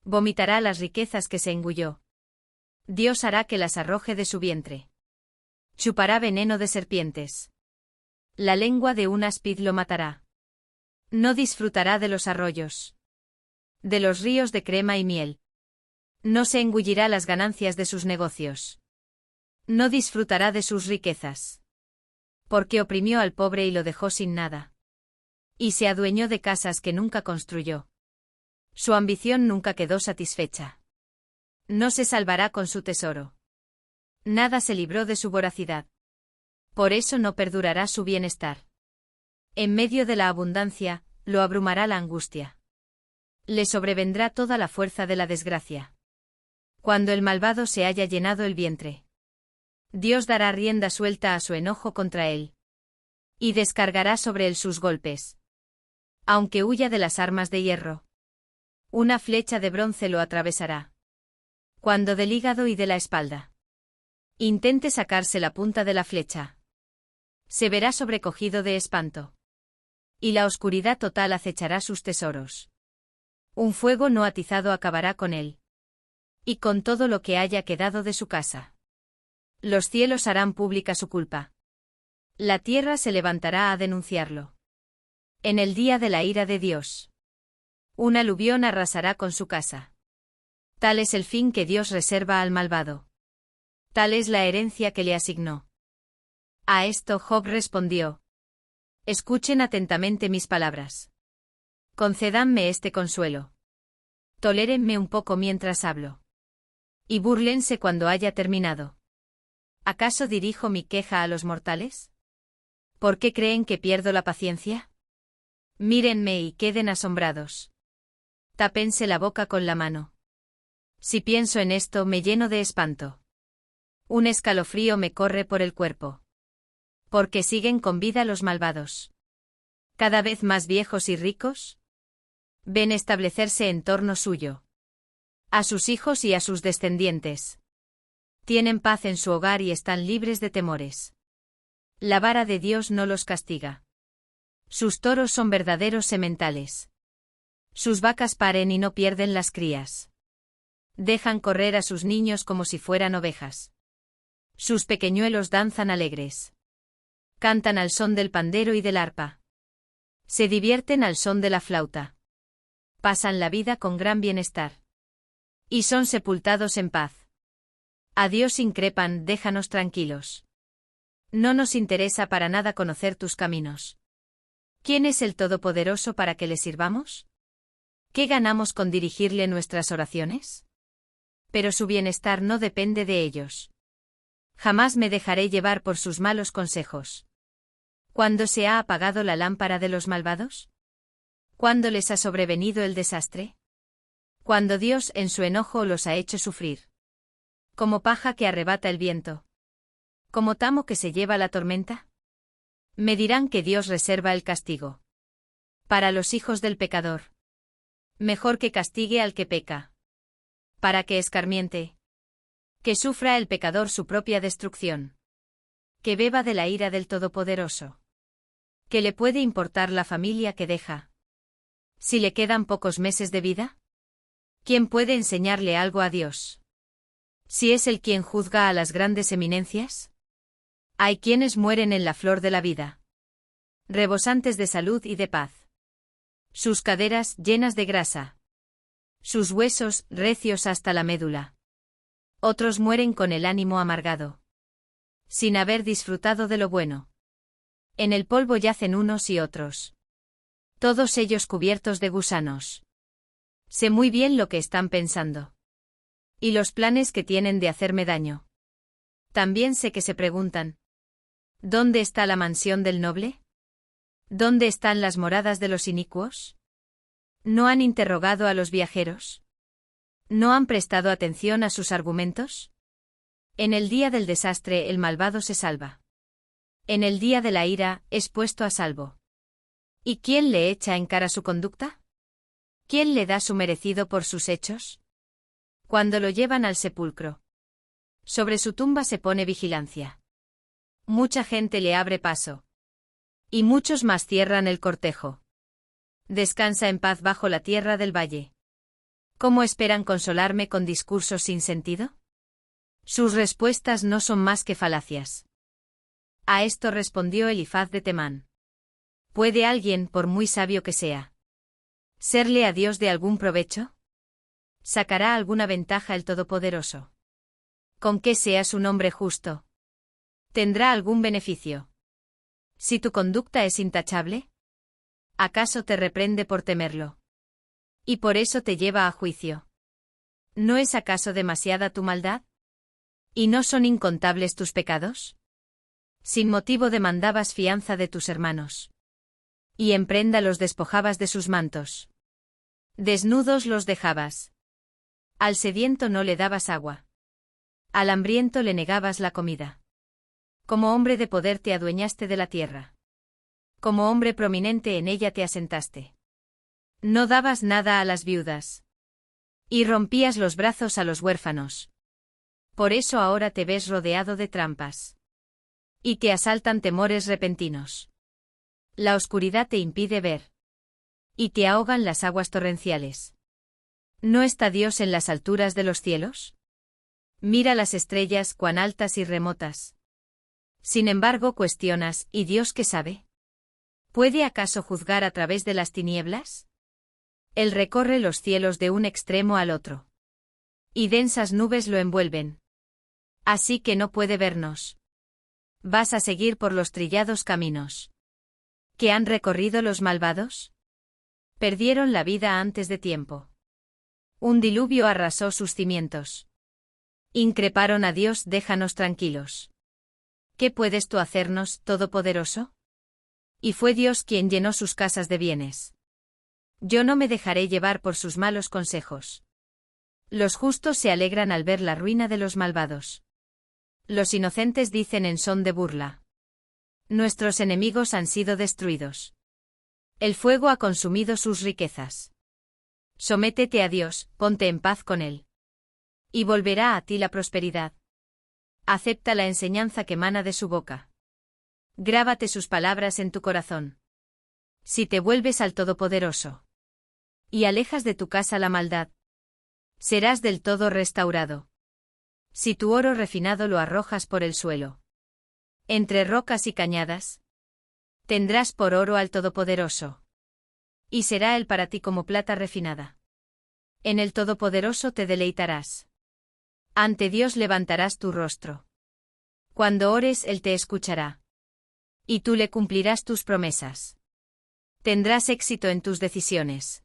Vomitará las riquezas que se engulló. Dios hará que las arroje de su vientre. Chupará veneno de serpientes. La lengua de un áspid lo matará. No disfrutará de los arroyos. De los ríos de crema y miel. No se engullirá las ganancias de sus negocios. No disfrutará de sus riquezas. Porque oprimió al pobre y lo dejó sin nada. Y se adueñó de casas que nunca construyó. Su ambición nunca quedó satisfecha. No se salvará con su tesoro. Nada se libró de su voracidad. Por eso no perdurará su bienestar. En medio de la abundancia, lo abrumará la angustia. Le sobrevendrá toda la fuerza de la desgracia. Cuando el malvado se haya llenado el vientre. Dios dará rienda suelta a su enojo contra él. Y descargará sobre él sus golpes. Aunque huya de las armas de hierro. Una flecha de bronce lo atravesará. Cuando del hígado y de la espalda. Intente sacarse la punta de la flecha. Se verá sobrecogido de espanto. Y la oscuridad total acechará sus tesoros. Un fuego no atizado acabará con él. Y con todo lo que haya quedado de su casa. Los cielos harán pública su culpa. La tierra se levantará a denunciarlo. En el día de la ira de Dios. Un aluvión arrasará con su casa. Tal es el fin que Dios reserva al malvado. Tal es la herencia que le asignó. A esto Job respondió. Escuchen atentamente mis palabras. Concédanme este consuelo. Tolérenme un poco mientras hablo. Y búrlense cuando haya terminado. ¿Acaso dirijo mi queja a los mortales? ¿Por qué creen que pierdo la paciencia? Mírenme y queden asombrados. Tápense la boca con la mano. Si pienso en esto me lleno de espanto. Un escalofrío me corre por el cuerpo. Porque siguen con vida los malvados. Cada vez más viejos y ricos. Ven establecerse en torno suyo. A sus hijos y a sus descendientes. Tienen paz en su hogar y están libres de temores. La vara de Dios no los castiga. Sus toros son verdaderos sementales. Sus vacas paren y no pierden las crías. Dejan correr a sus niños como si fueran ovejas. Sus pequeñuelos danzan alegres. Cantan al son del pandero y del arpa. Se divierten al son de la flauta. Pasan la vida con gran bienestar. Y son sepultados en paz. A Dios increpan, déjanos tranquilos. No nos interesa para nada conocer tus caminos. ¿Quién es el Todopoderoso para que le sirvamos? ¿Qué ganamos con dirigirle nuestras oraciones? Pero su bienestar no depende de ellos. Jamás me dejaré llevar por sus malos consejos. ¿Cuándo se ha apagado la lámpara de los malvados? ¿Cuándo les ha sobrevenido el desastre? Cuando Dios en su enojo los ha hecho sufrir. Como paja que arrebata el viento. Como tamo que se lleva la tormenta. Me dirán que Dios reserva el castigo para los hijos del pecador. Mejor que castigue al que peca. Para que escarmiente. Que sufra el pecador su propia destrucción. Que beba de la ira del Todopoderoso. ¿Qué le puede importar la familia que deja? Si le quedan pocos meses de vida. ¿Quién puede enseñarle algo a Dios? Si es Él quien juzga a las grandes eminencias. Hay quienes mueren en la flor de la vida. Rebosantes de salud y de paz. Sus caderas llenas de grasa. Sus huesos recios hasta la médula. Otros mueren con el ánimo amargado. Sin haber disfrutado de lo bueno. En el polvo yacen unos y otros. Todos ellos cubiertos de gusanos. Sé muy bien lo que están pensando. Y los planes que tienen de hacerme daño. También sé que se preguntan. ¿Dónde está la mansión del noble? ¿Dónde están las moradas de los inicuos? ¿No han interrogado a los viajeros? ¿No han prestado atención a sus argumentos? En el día del desastre el malvado se salva. En el día de la ira es puesto a salvo. ¿Y quién le echa en cara su conducta? ¿Quién le da su merecido por sus hechos? Cuando lo llevan al sepulcro. Sobre su tumba se pone vigilancia. Mucha gente le abre paso. Y muchos más cierran el cortejo. Descansa en paz bajo la tierra del valle. ¿Cómo esperan consolarme con discursos sin sentido? Sus respuestas no son más que falacias. A esto respondió Elifaz de Temán. ¿Puede alguien, por muy sabio que sea, serle a Dios de algún provecho? ¿Sacará alguna ventaja el Todopoderoso? ¿Con qué sea su nombre justo? ¿Tendrá algún beneficio? Si tu conducta es intachable, ¿acaso te reprende por temerlo? Y por eso te lleva a juicio. ¿No es acaso demasiada tu maldad? ¿Y no son incontables tus pecados? Sin motivo demandabas fianza de tus hermanos. Y en prenda los despojabas de sus mantos. Desnudos los dejabas. Al sediento no le dabas agua. Al hambriento le negabas la comida. Como hombre de poder te adueñaste de la tierra. Como hombre prominente en ella te asentaste. No dabas nada a las viudas. Y rompías los brazos a los huérfanos. Por eso ahora te ves rodeado de trampas. Y te asaltan temores repentinos. La oscuridad te impide ver. Y te ahogan las aguas torrenciales. ¿No está Dios en las alturas de los cielos? Mira las estrellas cuán altas y remotas. Sin embargo cuestionas, ¿y Dios qué sabe? ¿Puede acaso juzgar a través de las tinieblas? Él recorre los cielos de un extremo al otro. Y densas nubes lo envuelven. Así que no puede vernos. ¿Vas a seguir por los trillados caminos que han recorrido los malvados? Perdieron la vida antes de tiempo. Un diluvio arrasó sus cimientos. Increparon a Dios, déjanos tranquilos. ¿Qué puedes tú hacernos, Todopoderoso? Y fue Dios quien llenó sus casas de bienes. Yo no me dejaré llevar por sus malos consejos. Los justos se alegran al ver la ruina de los malvados. Los inocentes dicen en son de burla. Nuestros enemigos han sido destruidos. El fuego ha consumido sus riquezas. Sométete a Dios, ponte en paz con Él. Y volverá a ti la prosperidad. Acepta la enseñanza que emana de su boca. Grábate sus palabras en tu corazón. Si te vuelves al Todopoderoso y alejas de tu casa la maldad, serás del todo restaurado. Si tu oro refinado lo arrojas por el suelo, entre rocas y cañadas, tendrás por oro al Todopoderoso. Y será él para ti como plata refinada. En el Todopoderoso te deleitarás. Ante Dios levantarás tu rostro. Cuando ores Él te escuchará. Y tú le cumplirás tus promesas. Tendrás éxito en tus decisiones.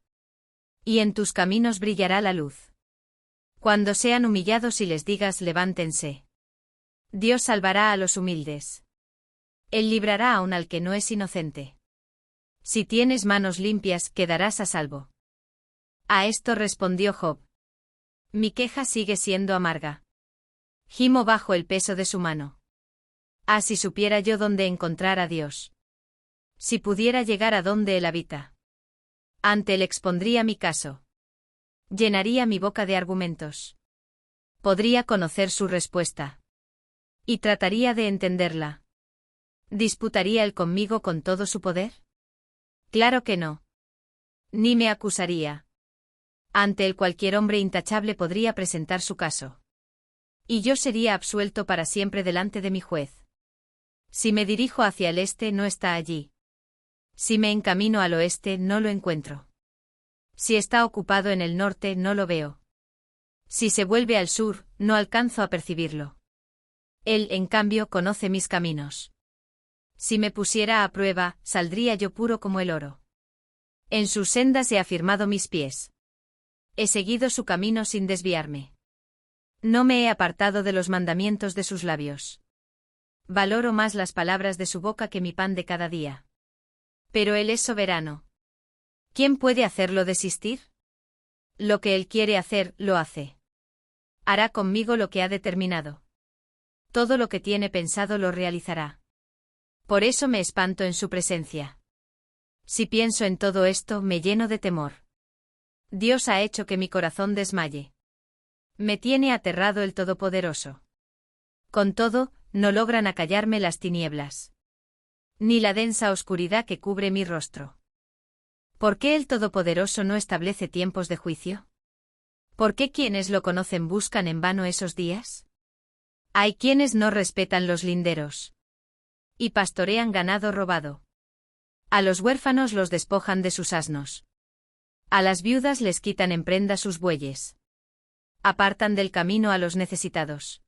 Y en tus caminos brillará la luz. Cuando sean humillados y les digas levántense. Dios salvará a los humildes. Él librará aun al que no es inocente. Si tienes manos limpias, quedarás a salvo. A esto respondió Job. Mi queja sigue siendo amarga. Gimo bajo el peso de su mano. Ah, si supiera yo dónde encontrar a Dios. Si pudiera llegar a donde Él habita. Ante Él expondría mi caso. Llenaría mi boca de argumentos. Podría conocer su respuesta. Y trataría de entenderla. ¿Disputaría Él conmigo con todo su poder? Claro que no. Ni me acusaría. Ante Él cualquier hombre intachable podría presentar su caso. Y yo sería absuelto para siempre delante de mi juez. Si me dirijo hacia el este, no está allí. Si me encamino al oeste, no lo encuentro. Si está ocupado en el norte, no lo veo. Si se vuelve al sur, no alcanzo a percibirlo. Él, en cambio, conoce mis caminos. Si me pusiera a prueba, saldría yo puro como el oro. En sus sendas he afirmado mis pies. He seguido su camino sin desviarme. No me he apartado de los mandamientos de sus labios. Valoro más las palabras de su boca que mi pan de cada día. Pero Él es soberano. ¿Quién puede hacerlo desistir? Lo que Él quiere hacer, lo hace. Hará conmigo lo que ha determinado. Todo lo que tiene pensado lo realizará. Por eso me espanto en su presencia. Si pienso en todo esto, me lleno de temor. Dios ha hecho que mi corazón desmaye. Me tiene aterrado el Todopoderoso. Con todo, no logran acallarme las tinieblas. Ni la densa oscuridad que cubre mi rostro. ¿Por qué el Todopoderoso no establece tiempos de juicio? ¿Por qué quienes lo conocen buscan en vano esos días? Hay quienes no respetan los linderos. Y pastorean ganado robado. A los huérfanos los despojan de sus asnos. A las viudas les quitan en prenda sus bueyes. Apartan del camino a los necesitados.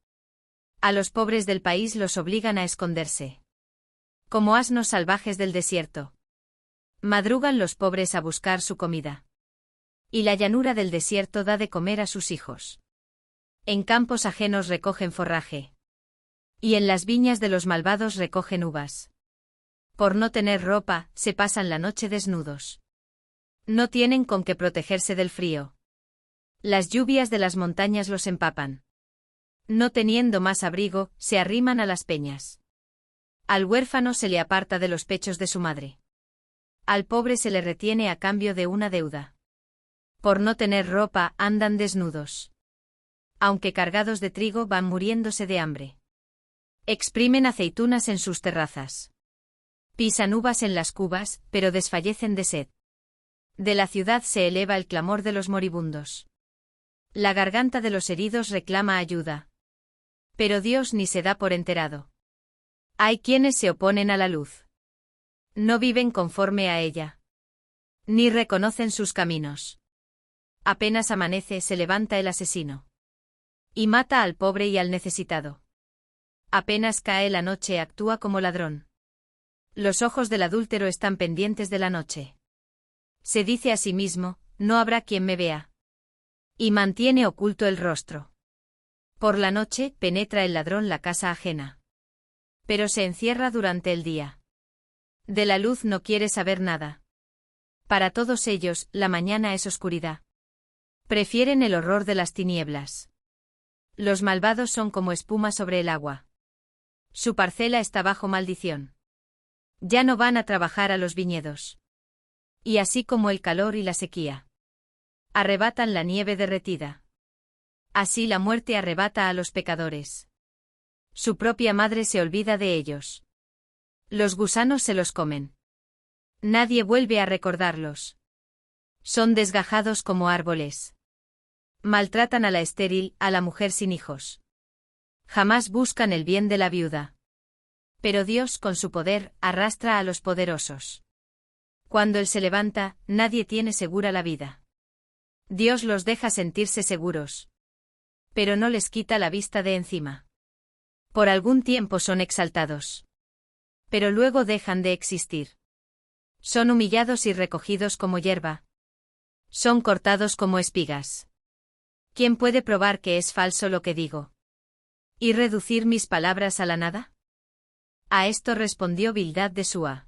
A los pobres del país los obligan a esconderse. Como asnos salvajes del desierto. Madrugan los pobres a buscar su comida. Y la llanura del desierto da de comer a sus hijos. En campos ajenos recogen forraje. Y en las viñas de los malvados recogen uvas. Por no tener ropa, se pasan la noche desnudos. No tienen con qué protegerse del frío. Las lluvias de las montañas los empapan. No teniendo más abrigo, se arriman a las peñas. Al huérfano se le aparta de los pechos de su madre. Al pobre se le retiene a cambio de una deuda. Por no tener ropa, andan desnudos. Aunque cargados de trigo, van muriéndose de hambre. Exprimen aceitunas en sus terrazas. Pisan uvas en las cubas, pero desfallecen de sed. De la ciudad se eleva el clamor de los moribundos. La garganta de los heridos reclama ayuda. Pero Dios ni se da por enterado. Hay quienes se oponen a la luz. No viven conforme a ella. Ni reconocen sus caminos. Apenas amanece, se levanta el asesino. Y mata al pobre y al necesitado. Apenas cae la noche, actúa como ladrón. Los ojos del adúltero están pendientes de la noche. Se dice a sí mismo, no habrá quien me vea. Y mantiene oculto el rostro. Por la noche, penetra el ladrón la casa ajena. Pero se encierra durante el día. De la luz no quiere saber nada. Para todos ellos, la mañana es oscuridad. Prefieren el horror de las tinieblas. Los malvados son como espuma sobre el agua. Su parcela está bajo maldición. Ya no van a trabajar a los viñedos. Y así como el calor y la sequía. Arrebatan la nieve derretida. Así la muerte arrebata a los pecadores. Su propia madre se olvida de ellos. Los gusanos se los comen. Nadie vuelve a recordarlos. Son desgajados como árboles. Maltratan a la estéril, a la mujer sin hijos. Jamás buscan el bien de la viuda. Pero Dios, con su poder, arrastra a los poderosos. Cuando Él se levanta, nadie tiene segura la vida. Dios los deja sentirse seguros. Pero no les quita la vista de encima. Por algún tiempo son exaltados. Pero luego dejan de existir. Son humillados y recogidos como hierba. Son cortados como espigas. ¿Quién puede probar que es falso lo que digo? ¿Y reducir mis palabras a la nada? A esto respondió Bildad de Súa.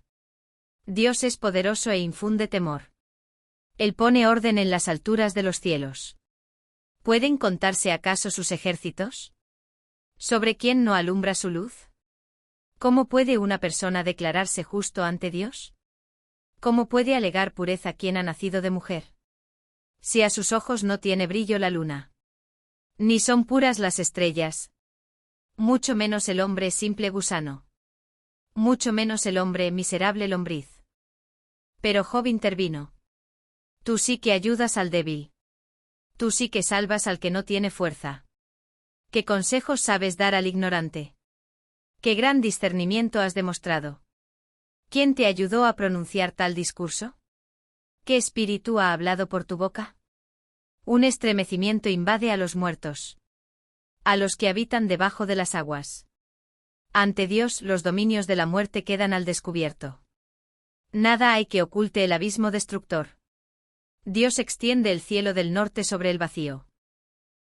Dios es poderoso e infunde temor. Él pone orden en las alturas de los cielos. ¿Pueden contarse acaso sus ejércitos? ¿Sobre quién no alumbra su luz? ¿Cómo puede una persona declararse justo ante Dios? ¿Cómo puede alegar pureza quien ha nacido de mujer? Si a sus ojos no tiene brillo la luna, ni son puras las estrellas, mucho menos el hombre simple gusano, mucho menos el hombre miserable lombriz. Pero Job intervino. Tú sí que ayudas al débil. Tú sí que salvas al que no tiene fuerza. ¿Qué consejos sabes dar al ignorante? ¿Qué gran discernimiento has demostrado? ¿Quién te ayudó a pronunciar tal discurso? ¿Qué espíritu ha hablado por tu boca? Un estremecimiento invade a los muertos, a los que habitan debajo de las aguas. Ante Dios los dominios de la muerte quedan al descubierto. Nada hay que oculte el abismo destructor. Dios extiende el cielo del norte sobre el vacío.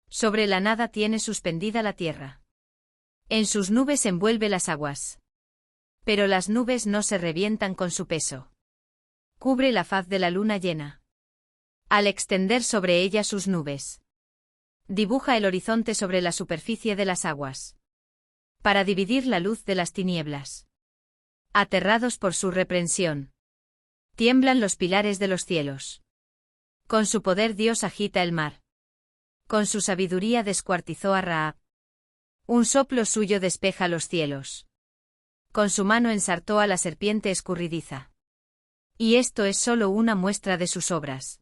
Sobre la nada tiene suspendida la tierra. En sus nubes envuelve las aguas. Pero las nubes no se revientan con su peso. Cubre la faz de la luna llena. Al extender sobre ella sus nubes, dibuja el horizonte sobre la superficie de las aguas. Para dividir la luz de las tinieblas. Aterrados por su reprensión, tiemblan los pilares de los cielos. Con su poder Dios agita el mar. Con su sabiduría descuartizó a Rahab. Un soplo suyo despeja los cielos. Con su mano ensartó a la serpiente escurridiza. Y esto es solo una muestra de sus obras.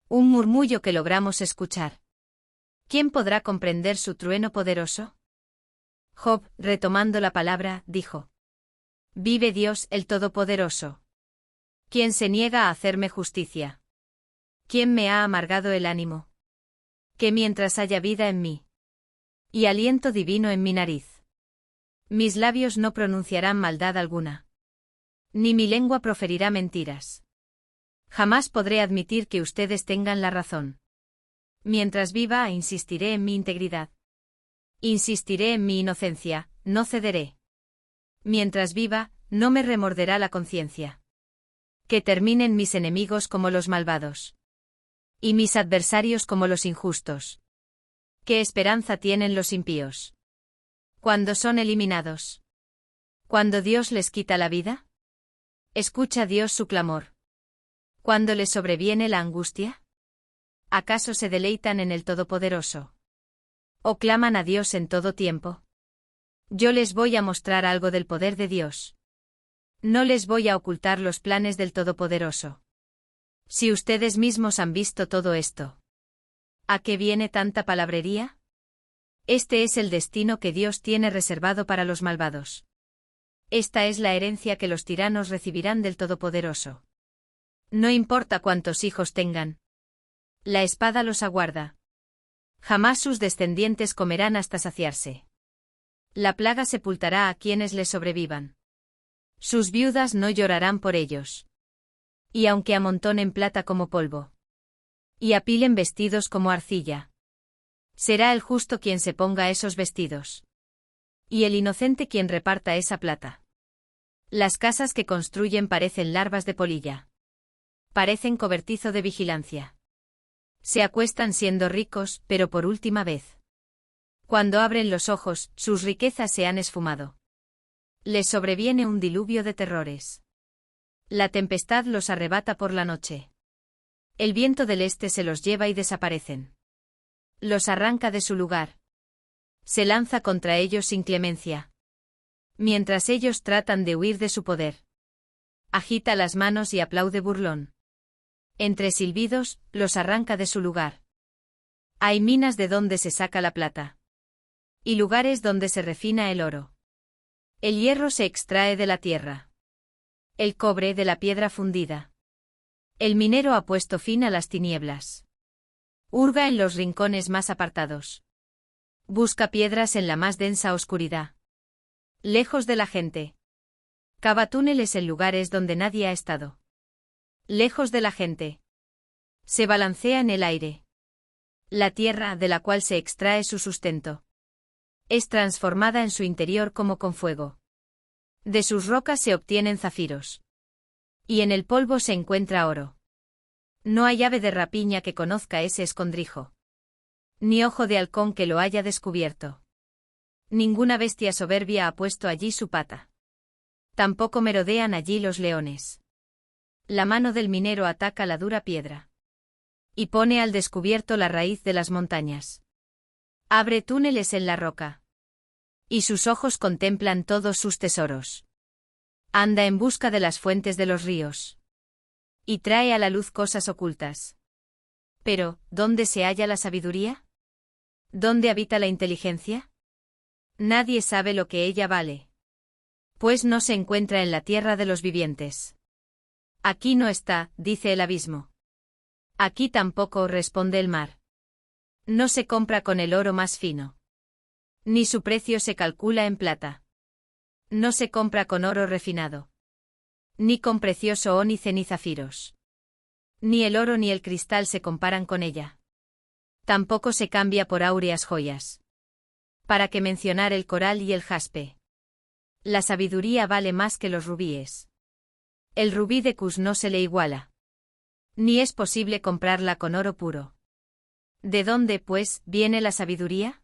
Un murmullo que logramos escuchar. ¿Quién podrá comprender su trueno poderoso? Job, retomando la palabra, dijo: Vive Dios el Todopoderoso. ¿Quién se niega a hacerme justicia? ¿Quién me ha amargado el ánimo? Que mientras haya vida en mí y aliento divino en mi nariz, mis labios no pronunciarán maldad alguna, ni mi lengua proferirá mentiras. Jamás podré admitir que ustedes tengan la razón. Mientras viva, insistiré en mi integridad. Insistiré en mi inocencia, no cederé. Mientras viva, no me remorderá la conciencia. Que terminen mis enemigos como los malvados. Y mis adversarios como los injustos. ¿Qué esperanza tienen los impíos? ¿Cuándo son eliminados? ¿Cuándo Dios les quita la vida? ¿Escucha Dios su clamor? ¿Cuándo les sobreviene la angustia? ¿Acaso se deleitan en el Todopoderoso? ¿O claman a Dios en todo tiempo? Yo les voy a mostrar algo del poder de Dios. No les voy a ocultar los planes del Todopoderoso. Si ustedes mismos han visto todo esto, ¿a qué viene tanta palabrería? Este es el destino que Dios tiene reservado para los malvados. Esta es la herencia que los tiranos recibirán del Todopoderoso. No importa cuántos hijos tengan. La espada los aguarda. Jamás sus descendientes comerán hasta saciarse. La plaga sepultará a quienes les sobrevivan. Sus viudas no llorarán por ellos. Y aunque amontonen plata como polvo, y apilen vestidos como arcilla, será el justo quien se ponga esos vestidos. Y el inocente quien reparta esa plata. Las casas que construyen parecen larvas de polilla. Parecen cobertizo de vigilancia. Se acuestan siendo ricos, pero por última vez. Cuando abren los ojos, sus riquezas se han esfumado. Les sobreviene un diluvio de terrores. La tempestad los arrebata por la noche. El viento del este se los lleva y desaparecen. Los arranca de su lugar. Se lanza contra ellos sin clemencia. Mientras ellos tratan de huir de su poder. Agita las manos y aplaude burlón. Entre silbidos, los arranca de su lugar. Hay minas de donde se saca la plata. Y lugares donde se refina el oro. El hierro se extrae de la tierra. El cobre de la piedra fundida. El minero ha puesto fin a las tinieblas. Hurga en los rincones más apartados. Busca piedras en la más densa oscuridad. Lejos de la gente. Cava túneles en lugares donde nadie ha estado. Lejos de la gente. Se balancea en el aire. La tierra de la cual se extrae su sustento es transformada en su interior como con fuego. De sus rocas se obtienen zafiros. Y en el polvo se encuentra oro. No hay ave de rapiña que conozca ese escondrijo. Ni ojo de halcón que lo haya descubierto. Ninguna bestia soberbia ha puesto allí su pata. Tampoco merodean allí los leones. La mano del minero ataca la dura piedra. Y pone al descubierto la raíz de las montañas. Abre túneles en la roca. Y sus ojos contemplan todos sus tesoros. Anda en busca de las fuentes de los ríos. Y trae a la luz cosas ocultas. Pero, ¿dónde se halla la sabiduría? ¿Dónde habita la inteligencia? Nadie sabe lo que ella vale. Pues no se encuentra en la tierra de los vivientes. Aquí no está, dice el abismo. Aquí tampoco, responde el mar. No se compra con el oro más fino. Ni su precio se calcula en plata. No se compra con oro refinado. Ni con precioso ónice ni zafiros. Ni el oro ni el cristal se comparan con ella. Tampoco se cambia por áureas joyas. Para qué mencionar el coral y el jaspe. La sabiduría vale más que los rubíes. El rubí de Cus no se le iguala. Ni es posible comprarla con oro puro. ¿De dónde, pues, viene la sabiduría?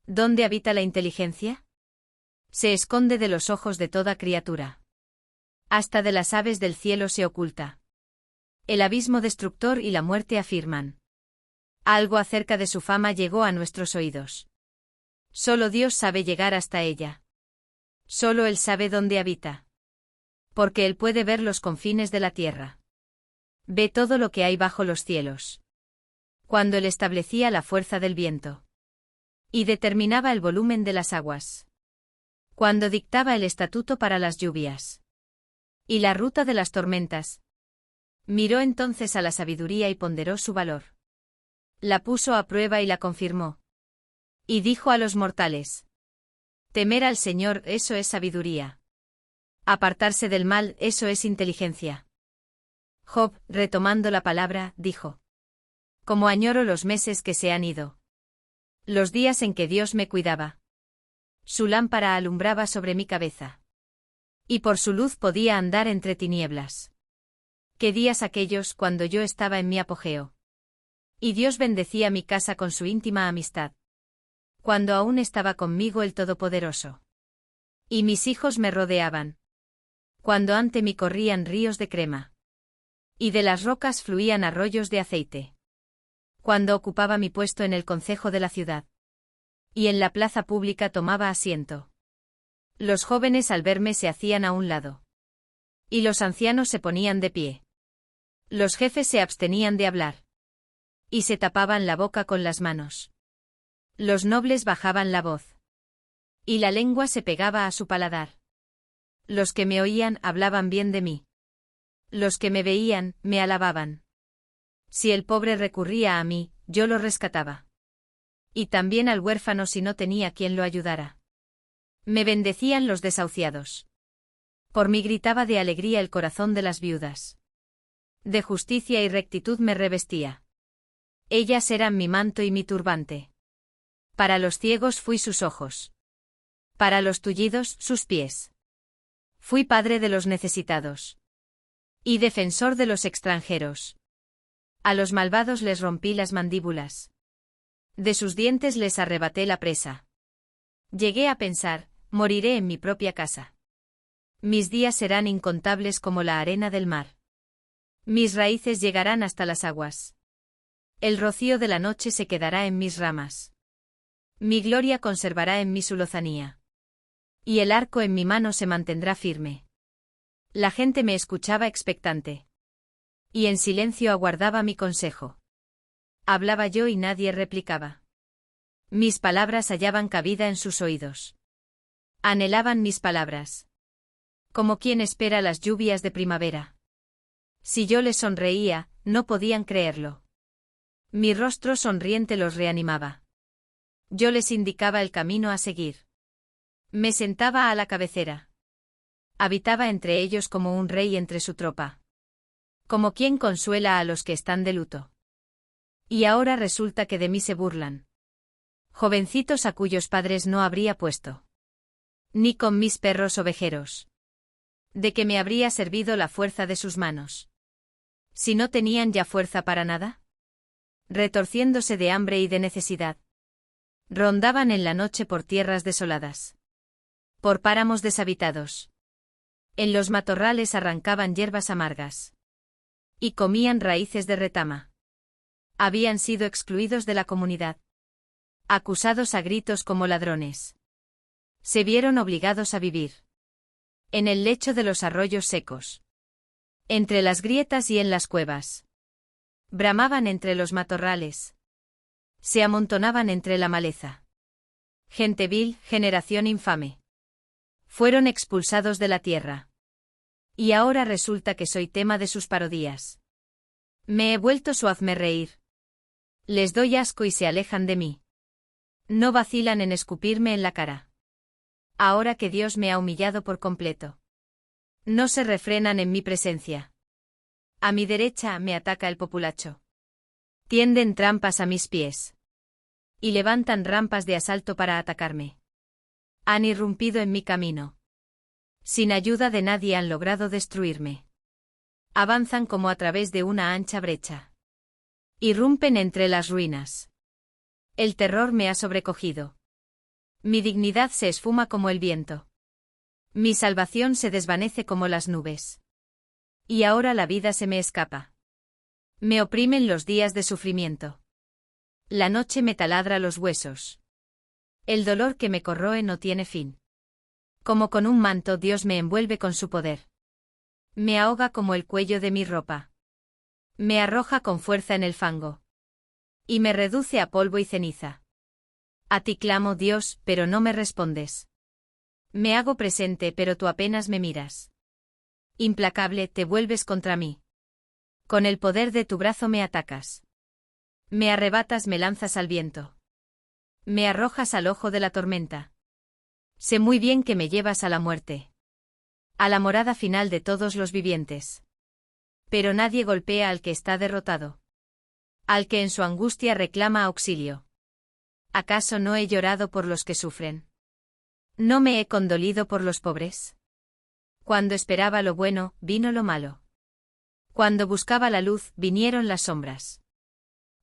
¿Dónde habita la inteligencia? Se esconde de los ojos de toda criatura. Hasta de las aves del cielo se oculta. El abismo destructor y la muerte afirman. Algo acerca de su fama llegó a nuestros oídos. Solo Dios sabe llegar hasta ella. Solo Él sabe dónde habita. Porque Él puede ver los confines de la tierra. Ve todo lo que hay bajo los cielos. Cuando Él establecía la fuerza del viento. Y determinaba el volumen de las aguas. Cuando dictaba el estatuto para las lluvias. Y la ruta de las tormentas. Miró entonces a la sabiduría y ponderó su valor. La puso a prueba y la confirmó. Y dijo a los mortales. Temer al Señor, eso es sabiduría. Apartarse del mal, eso es inteligencia. Job, retomando la palabra, dijo. Como añoro los meses que se han ido. Los días en que Dios me cuidaba. Su lámpara alumbraba sobre mi cabeza. Y por su luz podía andar entre tinieblas. Qué días aquellos cuando yo estaba en mi apogeo. Y Dios bendecía mi casa con su íntima amistad. Cuando aún estaba conmigo el Todopoderoso. Y mis hijos me rodeaban. Cuando ante mí corrían ríos de crema. Y de las rocas fluían arroyos de aceite. Cuando ocupaba mi puesto en el concejo de la ciudad. Y en la plaza pública tomaba asiento. Los jóvenes al verme se hacían a un lado. Y los ancianos se ponían de pie. Los jefes se abstenían de hablar. Y se tapaban la boca con las manos. Los nobles bajaban la voz. Y la lengua se pegaba a su paladar. Los que me oían hablaban bien de mí. Los que me veían, me alababan. Si el pobre recurría a mí, yo lo rescataba. Y también al huérfano si no tenía quien lo ayudara. Me bendecían los desahuciados. Por mí gritaba de alegría el corazón de las viudas. De justicia y rectitud me revestía. Ellas eran mi manto y mi turbante. Para los ciegos fui sus ojos. Para los tullidos, sus pies. Fui padre de los necesitados. Y defensor de los extranjeros. A los malvados les rompí las mandíbulas. De sus dientes les arrebaté la presa. Llegué a pensar, moriré en mi propia casa. Mis días serán incontables como la arena del mar. Mis raíces llegarán hasta las aguas. El rocío de la noche se quedará en mis ramas. Mi gloria conservará en mí su lozanía. Y el arco en mi mano se mantendrá firme. La gente me escuchaba expectante. Y en silencio aguardaba mi consejo. Hablaba yo y nadie replicaba. Mis palabras hallaban cabida en sus oídos. Anhelaban mis palabras. Como quien espera las lluvias de primavera. Si yo les sonreía, no podían creerlo. Mi rostro sonriente los reanimaba. Yo les indicaba el camino a seguir. Me sentaba a la cabecera. Habitaba entre ellos como un rey entre su tropa. Como quien consuela a los que están de luto. Y ahora resulta que de mí se burlan. Jovencitos a cuyos padres no habría puesto. Ni con mis perros ovejeros. ¿De qué me habría servido la fuerza de sus manos? Si no tenían ya fuerza para nada. Retorciéndose de hambre y de necesidad. Rondaban en la noche por tierras desoladas. Por páramos deshabitados. En los matorrales arrancaban hierbas amargas. Y comían raíces de retama. Habían sido excluidos de la comunidad. Acusados a gritos como ladrones. Se vieron obligados a vivir. En el lecho de los arroyos secos. Entre las grietas y en las cuevas. Bramaban entre los matorrales. Se amontonaban entre la maleza. Gente vil, generación infame. Fueron expulsados de la tierra. Y ahora resulta que soy tema de sus parodias. Me he vuelto su hazmerreír. Les doy asco y se alejan de mí. No vacilan en escupirme en la cara. Ahora que Dios me ha humillado por completo. No se refrenan en mi presencia. A mi derecha me ataca el populacho. Tienden trampas a mis pies. Y levantan rampas de asalto para atacarme. Han irrumpido en mi camino. Sin ayuda de nadie han logrado destruirme. Avanzan como a través de una ancha brecha. Irrumpen entre las ruinas. El terror me ha sobrecogido. Mi dignidad se esfuma como el viento. Mi salvación se desvanece como las nubes. Y ahora la vida se me escapa. Me oprimen los días de sufrimiento. La noche me taladra los huesos. El dolor que me corroe no tiene fin. Como con un manto Dios me envuelve con su poder. Me ahoga como el cuello de mi ropa. Me arroja con fuerza en el fango. Y me reduce a polvo y ceniza. A ti clamo, Dios, pero no me respondes. Me hago presente, pero tú apenas me miras. Implacable, te vuelves contra mí. Con el poder de tu brazo me atacas. Me arrebatas, me lanzas al viento. Me arrojas al ojo de la tormenta. Sé muy bien que me llevas a la muerte. A la morada final de todos los vivientes. Pero nadie golpea al que está derrotado. Al que en su angustia reclama auxilio. ¿Acaso no he llorado por los que sufren? ¿No me he condolido por los pobres? Cuando esperaba lo bueno, vino lo malo. Cuando buscaba la luz, vinieron las sombras.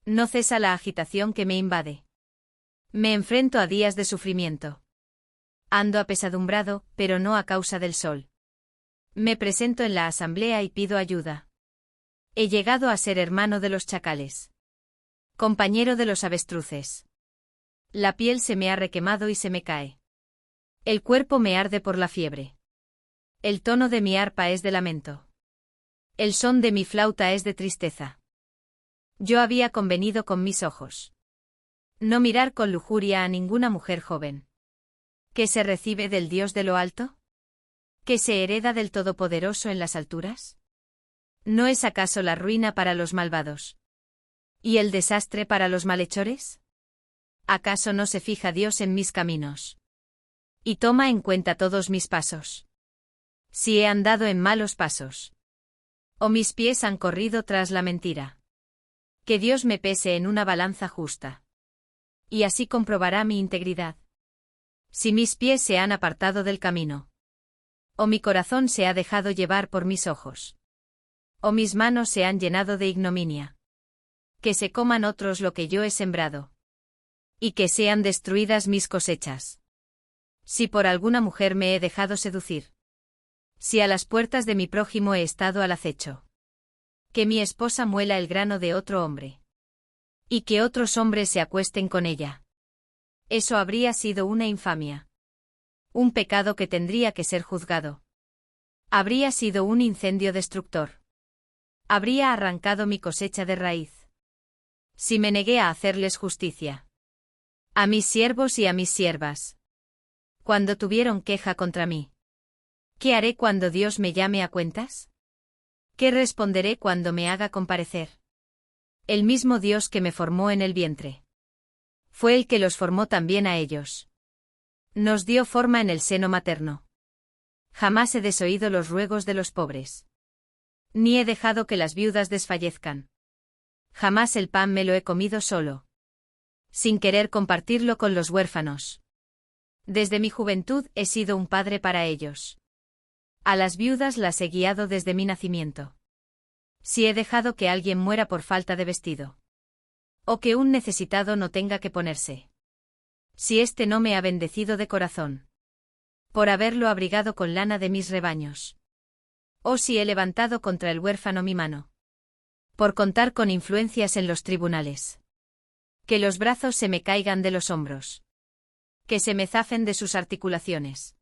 No cesa la agitación que me invade. Me enfrento a días de sufrimiento. Ando apesadumbrado, pero no a causa del sol. Me presento en la asamblea y pido ayuda. He llegado a ser hermano de los chacales. Compañero de los avestruces. La piel se me ha requemado y se me cae. El cuerpo me arde por la fiebre. El tono de mi arpa es de lamento. El son de mi flauta es de tristeza. Yo había convenido con mis ojos. No mirar con lujuria a ninguna mujer joven. ¿Qué se recibe del Dios de lo alto? ¿Qué se hereda del Todopoderoso en las alturas? ¿No es acaso la ruina para los malvados? ¿Y el desastre para los malhechores? ¿Acaso no se fija Dios en mis caminos? Y toma en cuenta todos mis pasos. Si he andado en malos pasos. O mis pies han corrido tras la mentira. Que Dios me pese en una balanza justa. Y así comprobará mi integridad. Si mis pies se han apartado del camino. O mi corazón se ha dejado llevar por mis ojos. O mis manos se han llenado de ignominia. Que se coman otros lo que yo he sembrado. Y que sean destruidas mis cosechas. Si por alguna mujer me he dejado seducir. Si a las puertas de mi prójimo he estado al acecho. Que mi esposa muela el grano de otro hombre. Y que otros hombres se acuesten con ella. Eso habría sido una infamia. Un pecado que tendría que ser juzgado. Habría sido un incendio destructor. Habría arrancado mi cosecha de raíz. Si me negué a hacerles justicia. A mis siervos y a mis siervas. Cuando tuvieron queja contra mí. ¿Qué haré cuando Dios me llame a cuentas? ¿Qué responderé cuando me haga comparecer? El mismo Dios que me formó en el vientre. Fue el que los formó también a ellos. Nos dio forma en el seno materno. Jamás he desoído los ruegos de los pobres. Ni he dejado que las viudas desfallezcan. Jamás el pan me lo he comido solo. Sin querer compartirlo con los huérfanos. Desde mi juventud he sido un padre para ellos. A las viudas las he guiado desde mi nacimiento. Si he dejado que alguien muera por falta de vestido. O que un necesitado no tenga que ponerse. Si éste no me ha bendecido de corazón. Por haberlo abrigado con lana de mis rebaños. O si he levantado contra el huérfano mi mano. Por contar con influencias en los tribunales. Que los brazos se me caigan de los hombros. Que se me zafen de sus articulaciones.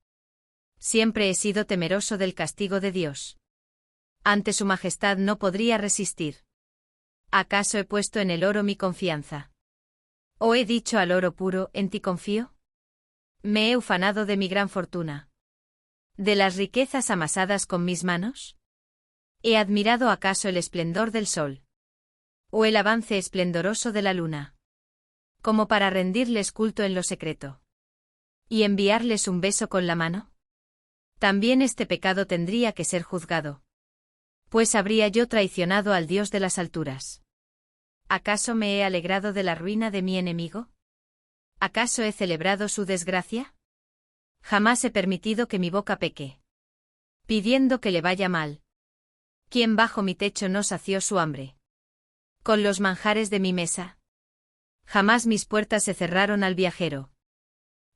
Siempre he sido temeroso del castigo de Dios. Ante su majestad no podría resistir. ¿Acaso he puesto en el oro mi confianza? ¿O he dicho al oro puro, en ti confío? ¿Me he ufanado de mi gran fortuna? ¿De las riquezas amasadas con mis manos? ¿He admirado acaso el esplendor del sol? ¿O el avance esplendoroso de la luna? Como para rendirles culto en lo secreto. ¿Y enviarles un beso con la mano? También este pecado tendría que ser juzgado. Pues habría yo traicionado al Dios de las alturas. ¿Acaso me he alegrado de la ruina de mi enemigo? ¿Acaso he celebrado su desgracia? Jamás he permitido que mi boca peque. Pidiendo que le vaya mal. ¿Quién bajo mi techo no sació su hambre? Con los manjares de mi mesa. Jamás mis puertas se cerraron al viajero.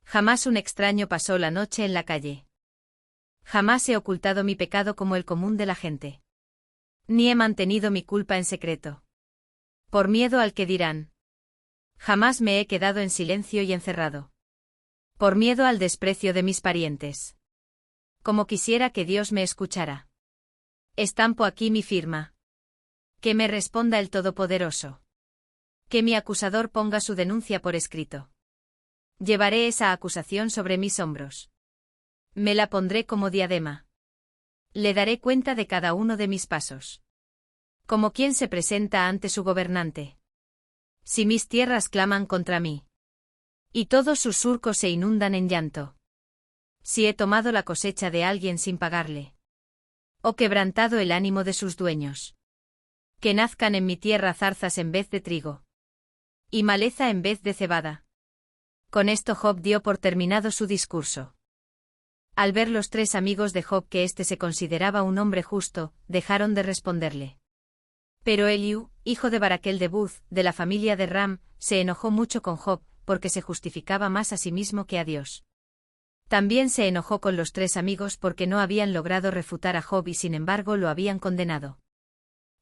Jamás un extraño pasó la noche en la calle. Jamás he ocultado mi pecado como el común de la gente. Ni he mantenido mi culpa en secreto. Por miedo al que dirán. Jamás me he quedado en silencio y encerrado. Por miedo al desprecio de mis parientes. Como quisiera que Dios me escuchara. Estampo aquí mi firma. Que me responda el Todopoderoso. Que mi acusador ponga su denuncia por escrito. Llevaré esa acusación sobre mis hombros. Me la pondré como diadema. Le daré cuenta de cada uno de mis pasos. Como quien se presenta ante su gobernante. Si mis tierras claman contra mí. Y todos sus surcos se inundan en llanto. Si he tomado la cosecha de alguien sin pagarle. O quebrantado el ánimo de sus dueños. Que nazcan en mi tierra zarzas en vez de trigo. Y maleza en vez de cebada. Con esto Job dio por terminado su discurso. Al ver los tres amigos de Job que éste se consideraba un hombre justo, dejaron de responderle. Pero Eliú, hijo de Baraquel de Buz, de la familia de Ram, se enojó mucho con Job, porque se justificaba más a sí mismo que a Dios. También se enojó con los tres amigos porque no habían logrado refutar a Job y sin embargo lo habían condenado.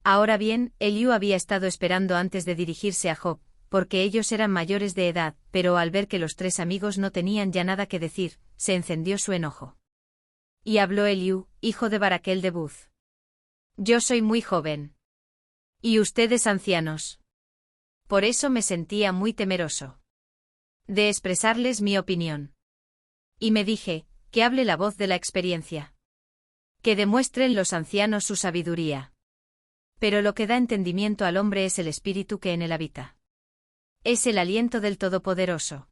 Ahora bien, Eliú había estado esperando antes de dirigirse a Job, porque ellos eran mayores de edad, pero al ver que los tres amigos no tenían ya nada que decir, se encendió su enojo. Y habló Eliú, hijo de Baraquel de Buz. Yo soy muy joven. Y ustedes ancianos. Por eso me sentía muy temeroso. De expresarles mi opinión. Y me dije, que hable la voz de la experiencia. Que demuestren los ancianos su sabiduría. Pero lo que da entendimiento al hombre es el espíritu que en él habita. Es el aliento del Todopoderoso.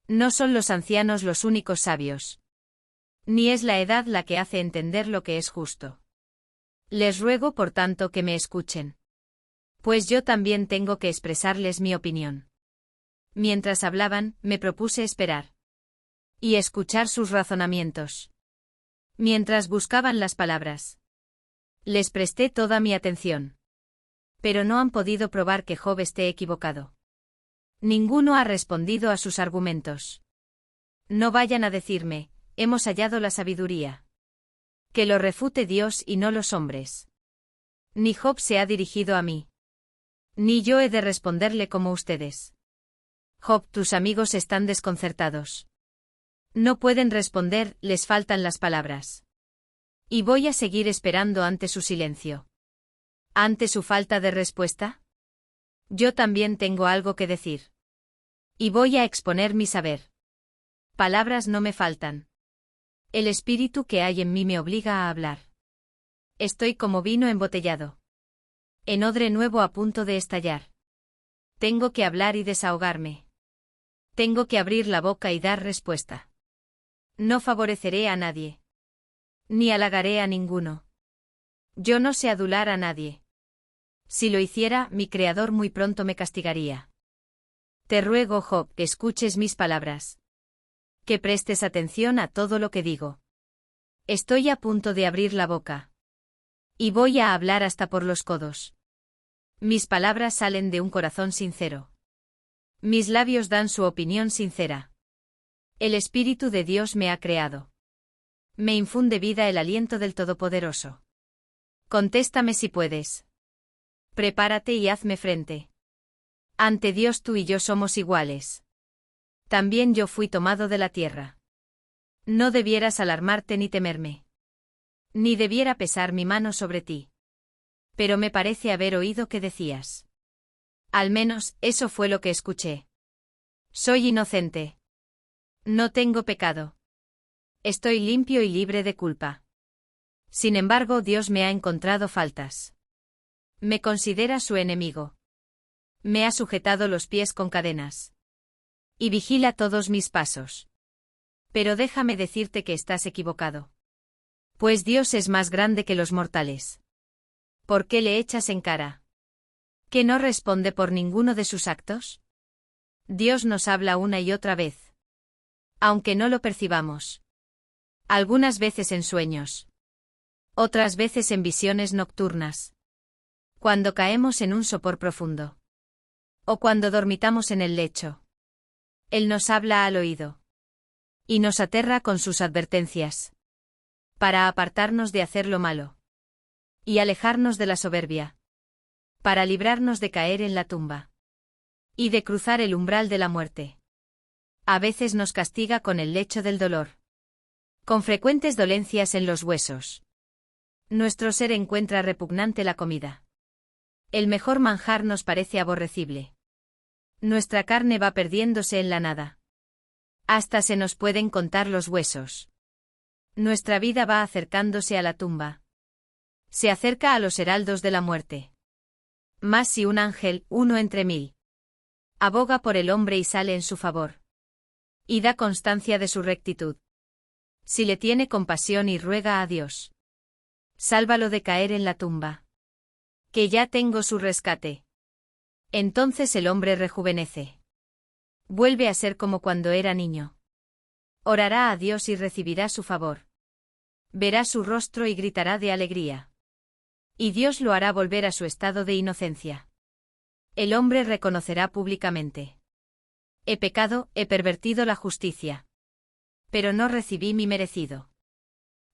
No son los ancianos los únicos sabios. Ni es la edad la que hace entender lo que es justo. Les ruego por tanto que me escuchen. Pues yo también tengo que expresarles mi opinión. Mientras hablaban, me propuse esperar. Y escuchar sus razonamientos. Mientras buscaban las palabras. Les presté toda mi atención. Pero no han podido probar que Job esté equivocado. Ninguno ha respondido a sus argumentos. No vayan a decirme, hemos hallado la sabiduría. Que lo refute Dios y no los hombres. Ni Job se ha dirigido a mí. Ni yo he de responderle como ustedes. Job, tus amigos están desconcertados. No pueden responder, les faltan las palabras. Y voy a seguir esperando ante su silencio. ¿Ante su falta de respuesta? Yo también tengo algo que decir. Y voy a exponer mi saber. Palabras no me faltan. El espíritu que hay en mí me obliga a hablar. Estoy como vino embotellado. En odre nuevo a punto de estallar. Tengo que hablar y desahogarme. Tengo que abrir la boca y dar respuesta. No favoreceré a nadie. Ni halagaré a ninguno. Yo no sé adular a nadie. Si lo hiciera, mi Creador muy pronto me castigaría. Te ruego, Job, que escuches mis palabras. Que prestes atención a todo lo que digo. Estoy a punto de abrir la boca. Y voy a hablar hasta por los codos. Mis palabras salen de un corazón sincero. Mis labios dan su opinión sincera. El Espíritu de Dios me ha creado. Me infunde vida el aliento del Todopoderoso. Contéstame si puedes. Prepárate y hazme frente. Ante Dios tú y yo somos iguales. También yo fui tomado de la tierra. No debieras alarmarte ni temerme. Ni debiera pesar mi mano sobre ti. Pero me parece haber oído que decías. Al menos, eso fue lo que escuché. Soy inocente. No tengo pecado. Estoy limpio y libre de culpa. Sin embargo, Dios me ha encontrado faltas. Me considera su enemigo. Me ha sujetado los pies con cadenas. Y vigila todos mis pasos. Pero déjame decirte que estás equivocado. Pues Dios es más grande que los mortales. ¿Por qué le echas en cara? ¿Que no responde por ninguno de sus actos? Dios nos habla una y otra vez. Aunque no lo percibamos. Algunas veces en sueños. Otras veces en visiones nocturnas. Cuando caemos en un sopor profundo. O cuando dormitamos en el lecho. Él nos habla al oído. Y nos aterra con sus advertencias. Para apartarnos de hacer lo malo. Y alejarnos de la soberbia. Para librarnos de caer en la tumba. Y de cruzar el umbral de la muerte. A veces nos castiga con el lecho del dolor. Con frecuentes dolencias en los huesos. Nuestro ser encuentra repugnante la comida. El mejor manjar nos parece aborrecible. Nuestra carne va perdiéndose en la nada. Hasta se nos pueden contar los huesos. Nuestra vida va acercándose a la tumba. Se acerca a los heraldos de la muerte. Más si un ángel, uno entre 1000. Aboga por el hombre y sale en su favor. Y da constancia de su rectitud. Si le tiene compasión y ruega a Dios. Sálvalo de caer en la tumba. Que ya tengo su rescate. Entonces el hombre rejuvenece. Vuelve a ser como cuando era niño. Orará a Dios y recibirá su favor. Verá su rostro y gritará de alegría. Y Dios lo hará volver a su estado de inocencia. El hombre reconocerá públicamente. He pecado, he pervertido la justicia. Pero no recibí mi merecido.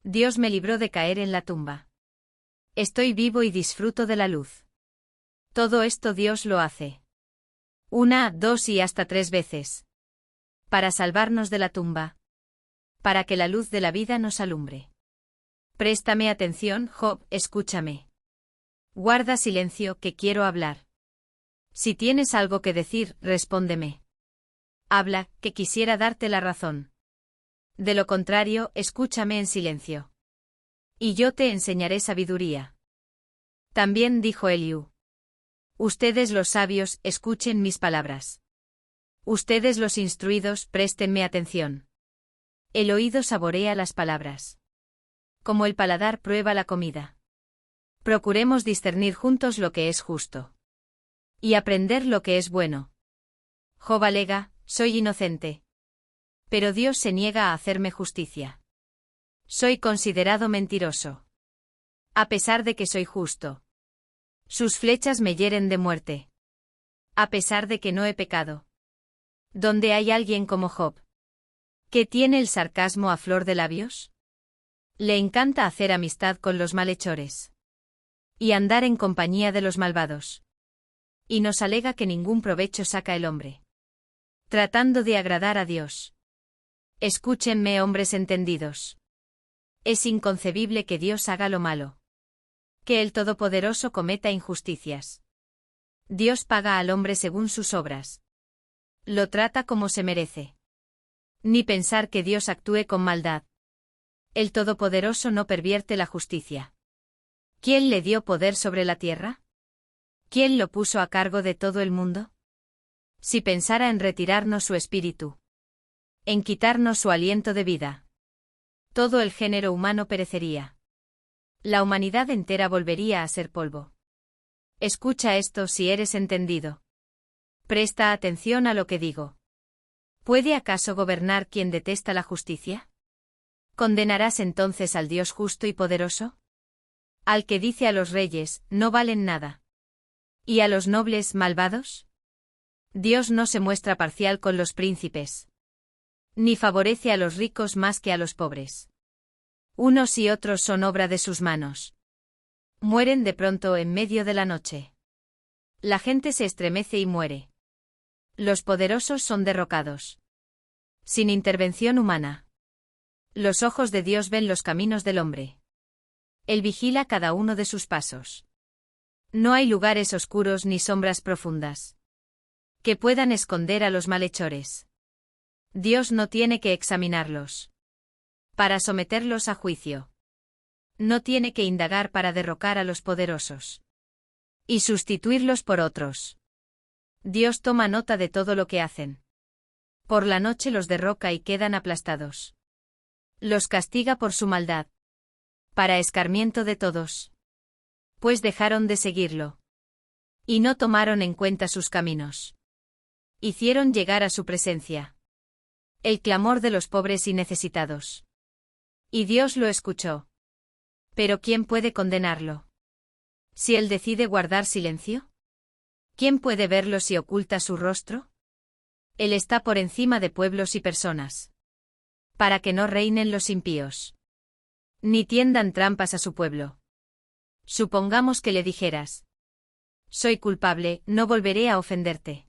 Dios me libró de caer en la tumba. Estoy vivo y disfruto de la luz. Todo esto Dios lo hace. 1, 2 y hasta 3 veces. Para salvarnos de la tumba. Para que la luz de la vida nos alumbre. Préstame atención, Job, escúchame. Guarda silencio, que quiero hablar. Si tienes algo que decir, respóndeme. Habla, que quisiera darte la razón. De lo contrario, escúchame en silencio. Y yo te enseñaré sabiduría. También dijo Eliú. Ustedes los sabios, escuchen mis palabras. Ustedes los instruidos, préstenme atención. El oído saborea las palabras. Como el paladar prueba la comida. Procuremos discernir juntos lo que es justo. Y aprender lo que es bueno. Job alega, soy inocente. Pero Dios se niega a hacerme justicia. Soy considerado mentiroso. A pesar de que soy justo. Sus flechas me hieren de muerte. A pesar de que no he pecado. ¿Dónde hay alguien como Job? ¿Que tiene el sarcasmo a flor de labios? Le encanta hacer amistad con los malhechores. Y andar en compañía de los malvados. Y nos alega que ningún provecho saca el hombre. Tratando de agradar a Dios. Escúchenme, hombres entendidos. Es inconcebible que Dios haga lo malo. Que el Todopoderoso cometa injusticias. Dios paga al hombre según sus obras. Lo trata como se merece. Ni pensar que Dios actúe con maldad. El Todopoderoso no pervierte la justicia. ¿Quién le dio poder sobre la tierra? ¿Quién lo puso a cargo de todo el mundo? Si pensara en retirarnos su espíritu. En quitarnos su aliento de vida. Todo el género humano perecería. La humanidad entera volvería a ser polvo. Escucha esto si eres entendido. Presta atención a lo que digo. ¿Puede acaso gobernar quien detesta la justicia? ¿Condenarás entonces al Dios justo y poderoso? Al que dice a los reyes, no valen nada. ¿Y a los nobles, malvados? Dios no se muestra parcial con los príncipes. Ni favorece a los ricos más que a los pobres. Unos y otros son obra de sus manos. Mueren de pronto en medio de la noche. La gente se estremece y muere. Los poderosos son derrocados. Sin intervención humana. Los ojos de Dios ven los caminos del hombre. Él vigila cada uno de sus pasos. No hay lugares oscuros ni sombras profundas que puedan esconder a los malhechores. Dios no tiene que examinarlos para someterlos a juicio. No tiene que indagar para derrocar a los poderosos y sustituirlos por otros. Dios toma nota de todo lo que hacen. Por la noche los derroca y quedan aplastados. Los castiga por su maldad. Para escarmiento de todos. Pues dejaron de seguirlo. Y no tomaron en cuenta sus caminos. Hicieron llegar a su presencia el clamor de los pobres y necesitados. Y Dios lo escuchó. Pero ¿quién puede condenarlo? Si él decide guardar silencio. ¿Quién puede verlo si oculta su rostro? Él está por encima de pueblos y personas. Para que no reinen los impíos. Ni tiendan trampas a su pueblo. Supongamos que le dijeras: soy culpable, no volveré a ofenderte.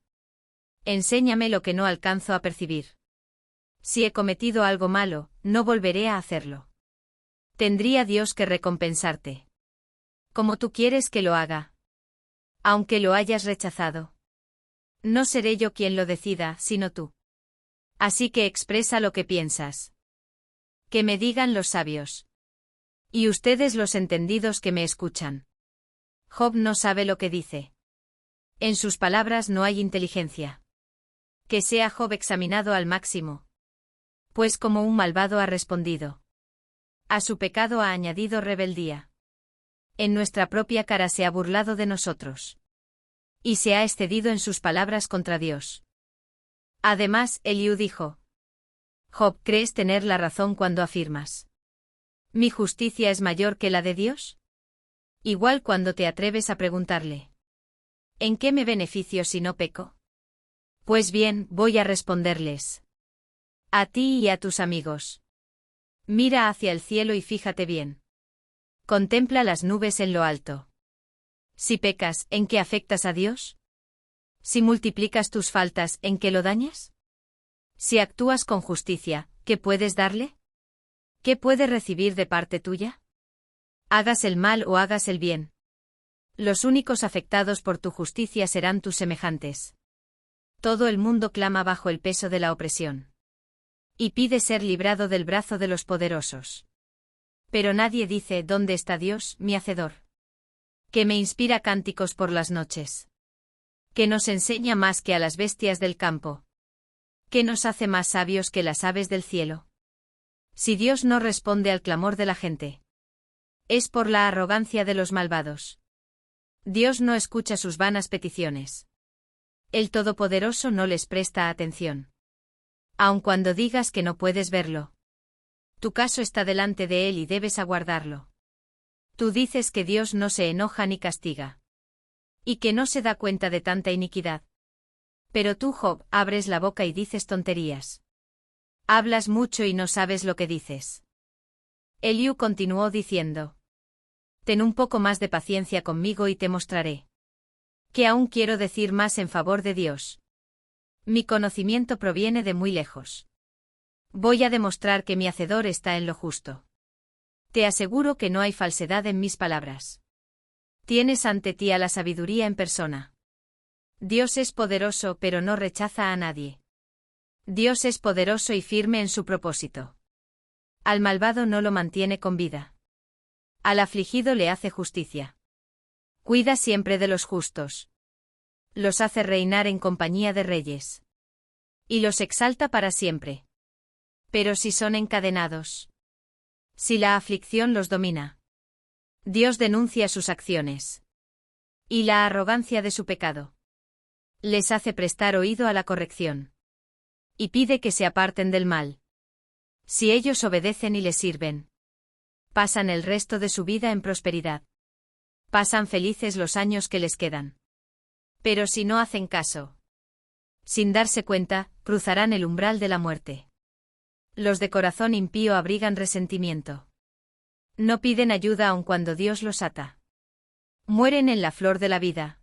Enséñame lo que no alcanzo a percibir. Si he cometido algo malo, no volveré a hacerlo. Tendría Dios que recompensarte. Como tú quieres que lo haga. Aunque lo hayas rechazado. No seré yo quien lo decida, sino tú. Así que expresa lo que piensas. Que me digan los sabios. Y ustedes los entendidos que me escuchan. Job no sabe lo que dice. En sus palabras no hay inteligencia. Que sea Job examinado al máximo. Pues como un malvado ha respondido. A su pecado ha añadido rebeldía. En nuestra propia cara se ha burlado de nosotros. Y se ha excedido en sus palabras contra Dios. Además, Eliú dijo: Job, ¿crees tener la razón cuando afirmas: ¿mi justicia es mayor que la de Dios? Igual cuando te atreves a preguntarle: ¿en qué me beneficio si no peco? Pues bien, voy a responderles. A ti y a tus amigos. Mira hacia el cielo y fíjate bien. Contempla las nubes en lo alto. Si pecas, ¿en qué afectas a Dios? Si multiplicas tus faltas, ¿en qué lo dañas? Si actúas con justicia, ¿qué puedes darle? ¿Qué puede recibir de parte tuya? Hagas el mal o hagas el bien. Los únicos afectados por tu justicia serán tus semejantes. Todo el mundo clama bajo el peso de la opresión. Y pide ser librado del brazo de los poderosos. Pero nadie dice: ¿dónde está Dios, mi Hacedor? Que me inspira cánticos por las noches. Que nos enseña más que a las bestias del campo. Que nos hace más sabios que las aves del cielo. Si Dios no responde al clamor de la gente, es por la arrogancia de los malvados. Dios no escucha sus vanas peticiones. El Todopoderoso no les presta atención. Aun cuando digas que no puedes verlo. Tu caso está delante de Él y debes aguardarlo. Tú dices que Dios no se enoja ni castiga. Y que no se da cuenta de tanta iniquidad. Pero tú, Job, abres la boca y dices tonterías. Hablas mucho y no sabes lo que dices. Eliú continuó diciendo: ten un poco más de paciencia conmigo y te mostraré que aún quiero decir más en favor de Dios. Mi conocimiento proviene de muy lejos. Voy a demostrar que mi Hacedor está en lo justo. Te aseguro que no hay falsedad en mis palabras. Tienes ante ti a la sabiduría en persona. Dios es poderoso pero no rechaza a nadie. Dios es poderoso y firme en su propósito. Al malvado no lo mantiene con vida. Al afligido le hace justicia. Cuida siempre de los justos. Los hace reinar en compañía de reyes. Y los exalta para siempre. Pero si son encadenados, si la aflicción los domina, Dios denuncia sus acciones. Y la arrogancia de su pecado les hace prestar oído a la corrección. Y pide que se aparten del mal. Si ellos obedecen y le sirven, pasan el resto de su vida en prosperidad. Pasan felices los años que les quedan. Pero si no hacen caso, sin darse cuenta, cruzarán el umbral de la muerte. Los de corazón impío abrigan resentimiento. No piden ayuda aun cuando Dios los ata. Mueren en la flor de la vida.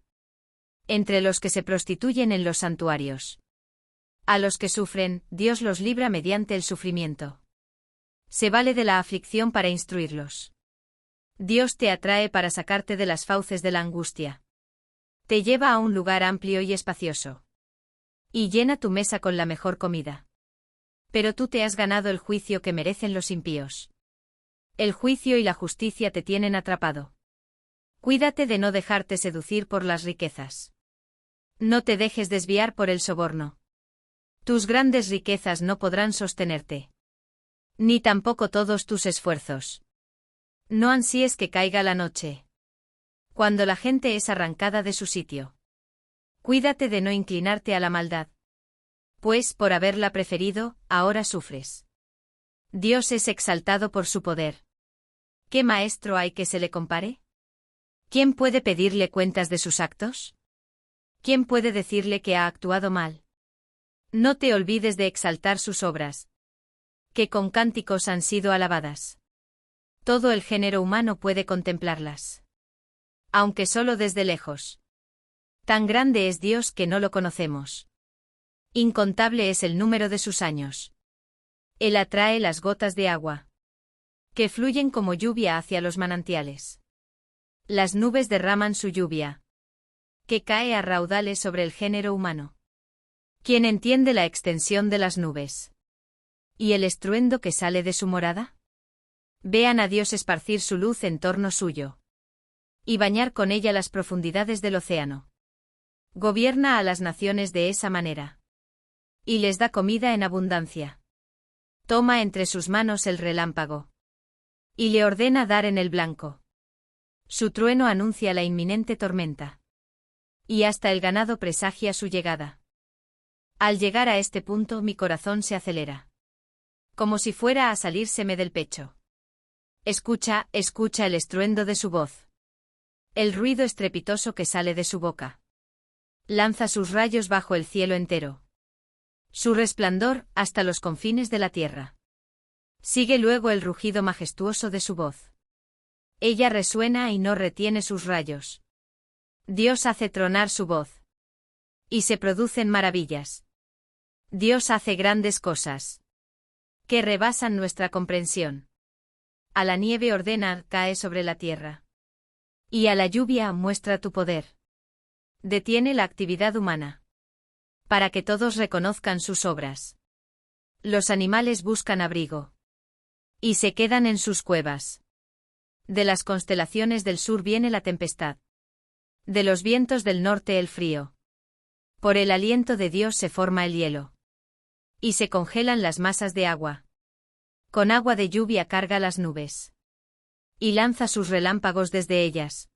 Entre los que se prostituyen en los santuarios. A los que sufren, Dios los libra mediante el sufrimiento. Se vale de la aflicción para instruirlos. Dios te atrae para sacarte de las fauces de la angustia. Te lleva a un lugar amplio y espacioso. Y llena tu mesa con la mejor comida. Pero tú te has ganado el juicio que merecen los impíos. El juicio y la justicia te tienen atrapado. Cuídate de no dejarte seducir por las riquezas. No te dejes desviar por el soborno. Tus grandes riquezas no podrán sostenerte. Ni tampoco todos tus esfuerzos. No ansíes que caiga la noche. Cuando la gente es arrancada de su sitio. Cuídate de no inclinarte a la maldad. Pues, por haberla preferido, ahora sufres. Dios es exaltado por su poder. ¿Qué maestro hay que se le compare? ¿Quién puede pedirle cuentas de sus actos? ¿Quién puede decirle que ha actuado mal? No te olvides de exaltar sus obras, que con cánticos han sido alabadas. Todo el género humano puede contemplarlas. Aunque solo desde lejos. Tan grande es Dios que no lo conocemos. Incontable es el número de sus años. Él atrae las gotas de agua, que fluyen como lluvia hacia los manantiales. Las nubes derraman su lluvia, que cae a raudales sobre el género humano. ¿Quién entiende la extensión de las nubes? ¿Y el estruendo que sale de su morada? Vean a Dios esparcir su luz en torno suyo. Y bañar con ella las profundidades del océano. Gobierna a las naciones de esa manera. Y les da comida en abundancia. Toma entre sus manos el relámpago. Y le ordena dar en el blanco. Su trueno anuncia la inminente tormenta. Y hasta el ganado presagia su llegada. Al llegar a este punto mi corazón se acelera. Como si fuera a salírseme del pecho. Escucha, escucha el estruendo de su voz. El ruido estrepitoso que sale de su boca. Lanza sus rayos bajo el cielo entero. Su resplandor hasta los confines de la tierra. Sigue luego el rugido majestuoso de su voz. Ella resuena y no retiene sus rayos. Dios hace tronar su voz. Y se producen maravillas. Dios hace grandes cosas. Que rebasan nuestra comprensión. A la nieve ordena, cae sobre la tierra. Y a la lluvia muestra tu poder. Detiene la actividad humana. Para que todos reconozcan sus obras. Los animales buscan abrigo. Y se quedan en sus cuevas. De las constelaciones del sur viene la tempestad. De los vientos del norte el frío. Por el aliento de Dios se forma el hielo. Y se congelan las masas de agua. Con agua de lluvia carga las nubes. Y lanza sus relámpagos desde ellas.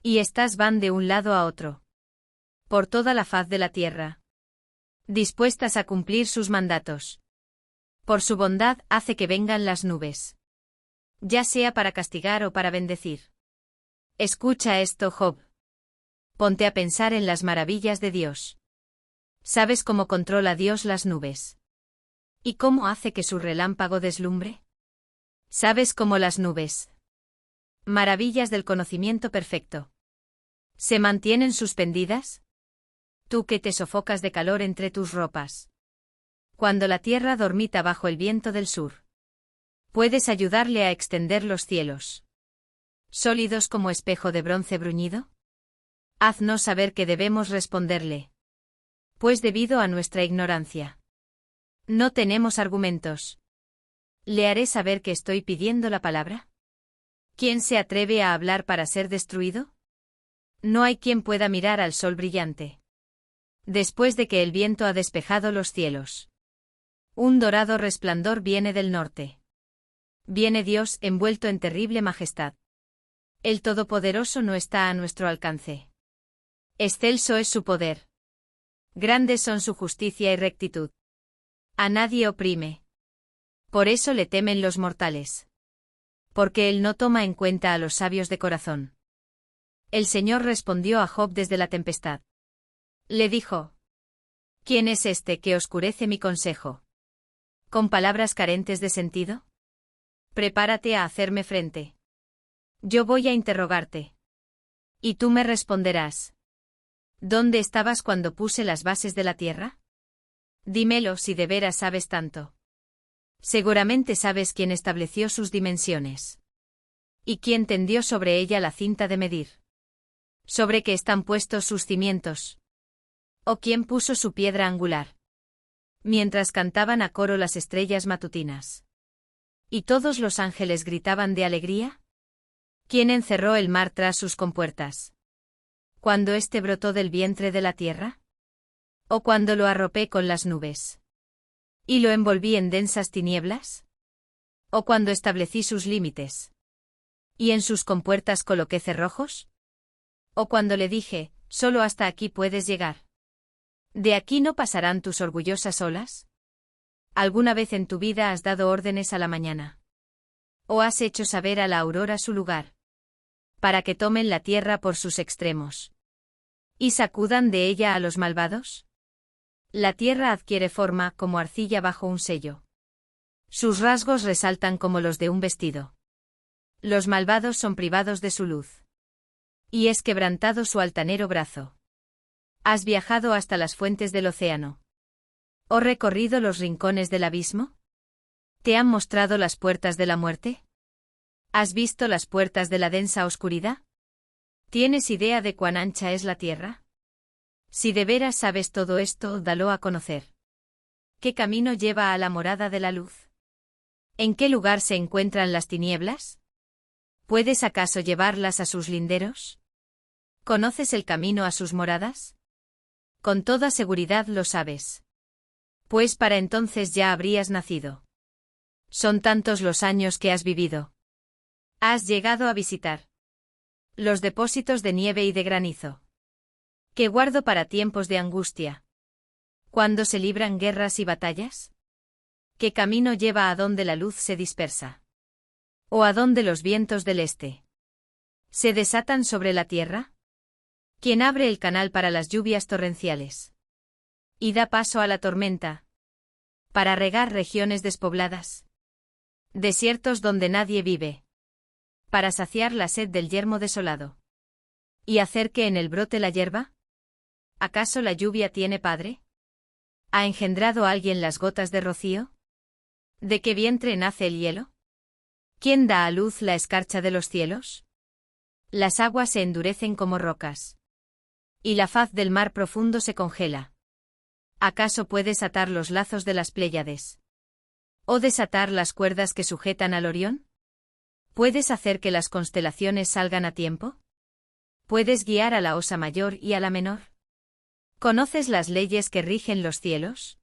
Y éstas van de un lado a otro. Por toda la faz de la tierra. Dispuestas a cumplir sus mandatos. Por su bondad hace que vengan las nubes. Ya sea para castigar o para bendecir. Escucha esto, Job. Ponte a pensar en las maravillas de Dios. ¿Sabes cómo controla Dios las nubes? ¿Y cómo hace que su relámpago deslumbre? ¿Sabes cómo las nubes? Maravillas del conocimiento perfecto. ¿Se mantienen suspendidas? Tú que te sofocas de calor entre tus ropas. Cuando la tierra dormita bajo el viento del sur. ¿Puedes ayudarle a extender los cielos? ¿Sólidos como espejo de bronce bruñido? Haznos saber que debemos responderle. Pues debido a nuestra ignorancia. No tenemos argumentos. ¿Le haré saber que estoy pidiendo la palabra? ¿Quién se atreve a hablar para ser destruido? No hay quien pueda mirar al sol brillante. Después de que el viento ha despejado los cielos. Un dorado resplandor viene del norte. Viene Dios envuelto en terrible majestad. El Todopoderoso no está a nuestro alcance. Excelso es su poder. Grandes son su justicia y rectitud. A nadie oprime. Por eso le temen los mortales. Porque él no toma en cuenta a los sabios de corazón. El Señor respondió a Job desde la tempestad. Le dijo: ¿Quién es este que oscurece mi consejo? ¿Con palabras carentes de sentido? Prepárate a hacerme frente. Yo voy a interrogarte. Y tú me responderás. ¿Dónde estabas cuando puse las bases de la tierra? Dímelo si de veras sabes tanto. Seguramente sabes quién estableció sus dimensiones. ¿Y quién tendió sobre ella la cinta de medir? ¿Sobre qué están puestos sus cimientos? ¿O quién puso su piedra angular? Mientras cantaban a coro las estrellas matutinas. ¿Y todos los ángeles gritaban de alegría? ¿Quién encerró el mar tras sus compuertas? ¿Cuándo éste brotó del vientre de la tierra? ¿O cuándo lo arropé con las nubes? ¿Y lo envolví en densas tinieblas? ¿O cuándo establecí sus límites? ¿Y en sus compuertas coloqué cerrojos? ¿O cuando le dije, solo hasta aquí puedes llegar? ¿De aquí no pasarán tus orgullosas olas? ¿Alguna vez en tu vida has dado órdenes a la mañana? ¿O has hecho saber a la aurora su lugar? Para que tomen la tierra por sus extremos. ¿Y sacudan de ella a los malvados? La tierra adquiere forma como arcilla bajo un sello. Sus rasgos resaltan como los de un vestido. Los malvados son privados de su luz. Y es quebrantado su altanero brazo. ¿Has viajado hasta las fuentes del océano? ¿O recorrido los rincones del abismo? ¿Te han mostrado las puertas de la muerte? ¿Has visto las puertas de la densa oscuridad? ¿Tienes idea de cuán ancha es la tierra? Si de veras sabes todo esto, dalo a conocer. ¿Qué camino lleva a la morada de la luz? ¿En qué lugar se encuentran las tinieblas? ¿Puedes acaso llevarlas a sus linderos? ¿Conoces el camino a sus moradas? Con toda seguridad lo sabes. Pues para entonces ya habrías nacido. Son tantos los años que has vivido. Has llegado a visitar los depósitos de nieve y de granizo, que guardo para tiempos de angustia. ¿Cuándo se libran guerras y batallas? ¿Qué camino lleva a donde la luz se dispersa? ¿O a donde los vientos del este se desatan sobre la tierra? ¿Quién abre el canal para las lluvias torrenciales y da paso a la tormenta, para regar regiones despobladas, desiertos donde nadie vive, para saciar la sed del yermo desolado y hacer que en él brote la hierba? ¿Acaso la lluvia tiene padre? ¿Ha engendrado alguien las gotas de rocío? ¿De qué vientre nace el hielo? ¿Quién da a luz la escarcha de los cielos? Las aguas se endurecen como rocas, y la faz del mar profundo se congela. ¿Acaso puedes atar los lazos de las Pléyades? ¿O desatar las cuerdas que sujetan al Orión? ¿Puedes hacer que las constelaciones salgan a tiempo? ¿Puedes guiar a la Osa Mayor y a la Menor? ¿Conoces las leyes que rigen los cielos?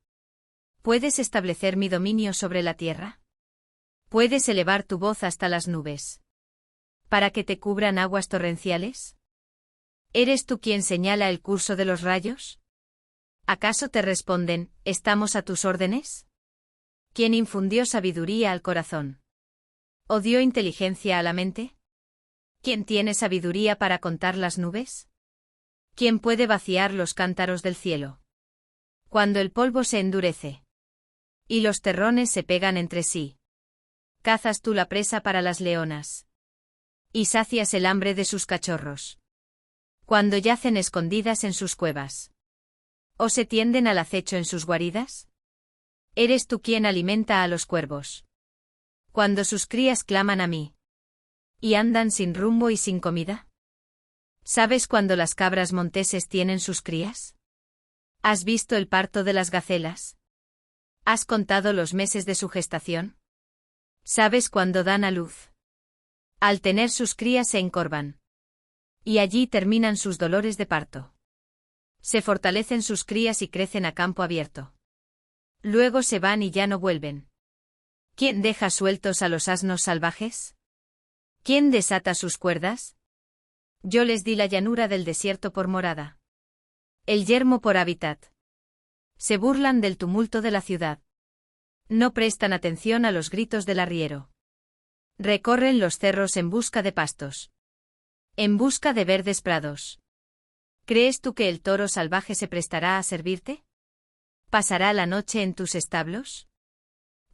¿Puedes establecer mi dominio sobre la tierra? ¿Puedes elevar tu voz hasta las nubes, para que te cubran aguas torrenciales? ¿Eres tú quien señala el curso de los rayos? ¿Acaso te responden, estamos a tus órdenes? ¿Quién infundió sabiduría al corazón? ¿O dio inteligencia a la mente? ¿Quién tiene sabiduría para contar las nubes? ¿Quién puede vaciar los cántaros del cielo? Cuando el polvo se endurece y los terrones se pegan entre sí, cazas tú la presa para las leonas y sacias el hambre de sus cachorros. Cuando yacen escondidas en sus cuevas, ¿o se tienden al acecho en sus guaridas? ¿Eres tú quien alimenta a los cuervos cuando sus crías claman a mí y andan sin rumbo y sin comida? ¿Sabes cuándo las cabras monteses tienen sus crías? ¿Has visto el parto de las gacelas? ¿Has contado los meses de su gestación? ¿Sabes cuándo dan a luz? Al tener sus crías se encorvan, y allí terminan sus dolores de parto. Se fortalecen sus crías y crecen a campo abierto. Luego se van y ya no vuelven. ¿Quién deja sueltos a los asnos salvajes? ¿Quién desata sus cuerdas? Yo les di la llanura del desierto por morada, el yermo por hábitat. Se burlan del tumulto de la ciudad. No prestan atención a los gritos del arriero. Recorren los cerros en busca de pastos. En busca de verdes prados. ¿Crees tú que el toro salvaje se prestará a servirte? ¿Pasará la noche en tus establos?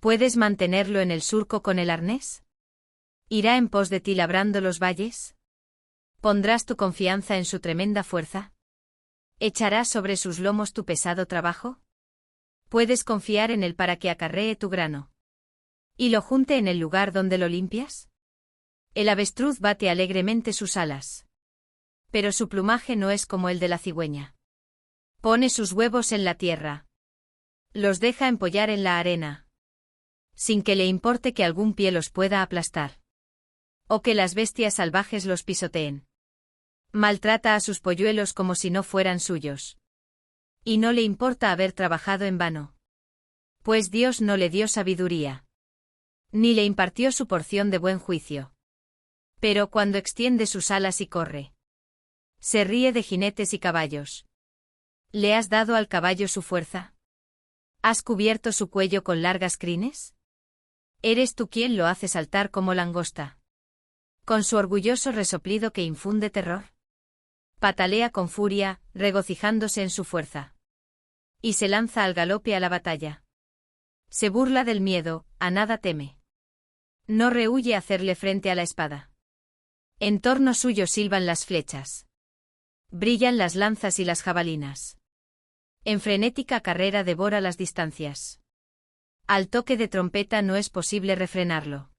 ¿Puedes mantenerlo en el surco con el arnés? ¿Irá en pos de ti labrando los valles? ¿Pondrás tu confianza en su tremenda fuerza? ¿Echarás sobre sus lomos tu pesado trabajo? ¿Puedes confiar en él para que acarree tu grano y lo junte en el lugar donde lo limpias? El avestruz bate alegremente sus alas. Pero su plumaje no es como el de la cigüeña. Pone sus huevos en la tierra. Los deja empollar en la arena. Sin que le importe que algún pie los pueda aplastar. O que las bestias salvajes los pisoteen. Maltrata a sus polluelos como si no fueran suyos. Y no le importa haber trabajado en vano. Pues Dios no le dio sabiduría. Ni le impartió su porción de buen juicio. Pero cuando extiende sus alas y corre. Se ríe de jinetes y caballos. ¿Le has dado al caballo su fuerza? ¿Has cubierto su cuello con largas crines? ¿Eres tú quien lo hace saltar como langosta? Con su orgulloso resoplido que infunde terror. Patalea con furia, regocijándose en su fuerza. Y se lanza al galope a la batalla. Se burla del miedo, a nada teme. No rehúye hacerle frente a la espada. En torno suyo silban las flechas. Brillan las lanzas y las jabalinas. En frenética carrera devora las distancias. Al toque de trompeta no es posible refrenarlo.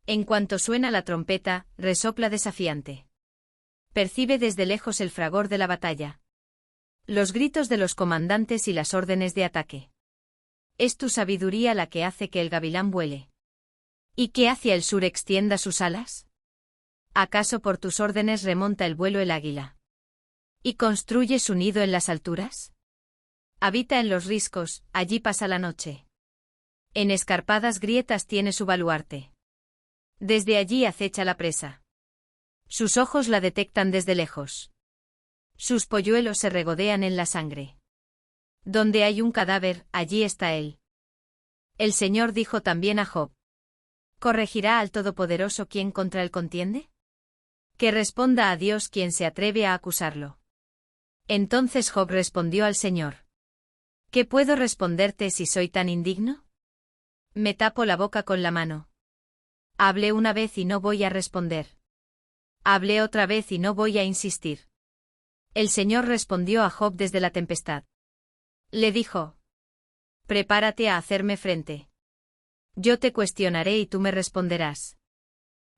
En cuanto suena la trompeta, resopla desafiante. Percibe desde lejos el fragor de la batalla. Los gritos de los comandantes y las órdenes de ataque. Es tu sabiduría la que hace que el gavilán vuele. ¿Y que hacia el sur extienda sus alas? ¿Acaso por tus órdenes remonta el vuelo el águila? ¿Y construye su nido en las alturas? Habita en los riscos, allí pasa la noche. En escarpadas grietas tiene su baluarte. Desde allí acecha la presa. Sus ojos la detectan desde lejos. Sus polluelos se regodean en la sangre. Donde hay un cadáver, allí está él. El Señor dijo también a Job. ¿Corregirá al Todopoderoso quien contra él contiende? Que responda a Dios quien se atreve a acusarlo. Entonces Job respondió al Señor. ¿Qué puedo responderte si soy tan indigno? Me tapo la boca con la mano. Hablé una vez y no voy a responder. Hablé otra vez y no voy a insistir. El Señor respondió a Job desde la tempestad. Le dijo. Prepárate a hacerme frente. Yo te cuestionaré y tú me responderás.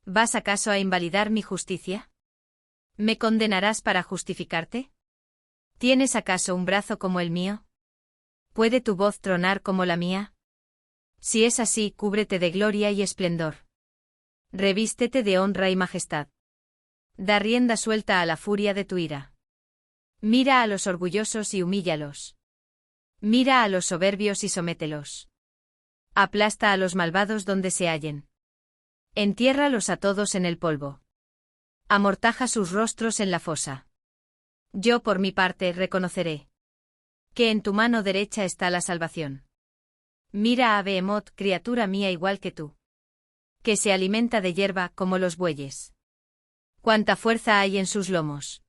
¿Vas acaso a invalidar mi justicia? ¿Me condenarás para justificarte? ¿Tienes acaso un brazo como el mío? ¿Puede tu voz tronar como la mía? Si es así, cúbrete de gloria y esplendor. Revístete de honra y majestad. Da rienda suelta a la furia de tu ira. Mira a los orgullosos y humíllalos. Mira a los soberbios y somételos. Aplasta a los malvados donde se hallen. Entiérralos a todos en el polvo. Amortaja sus rostros en la fosa. Yo por mi parte reconoceré que en tu mano derecha está la salvación. Mira a Behemoth, criatura mía igual que tú, que se alimenta de hierba como los bueyes. Cuánta fuerza hay en sus lomos.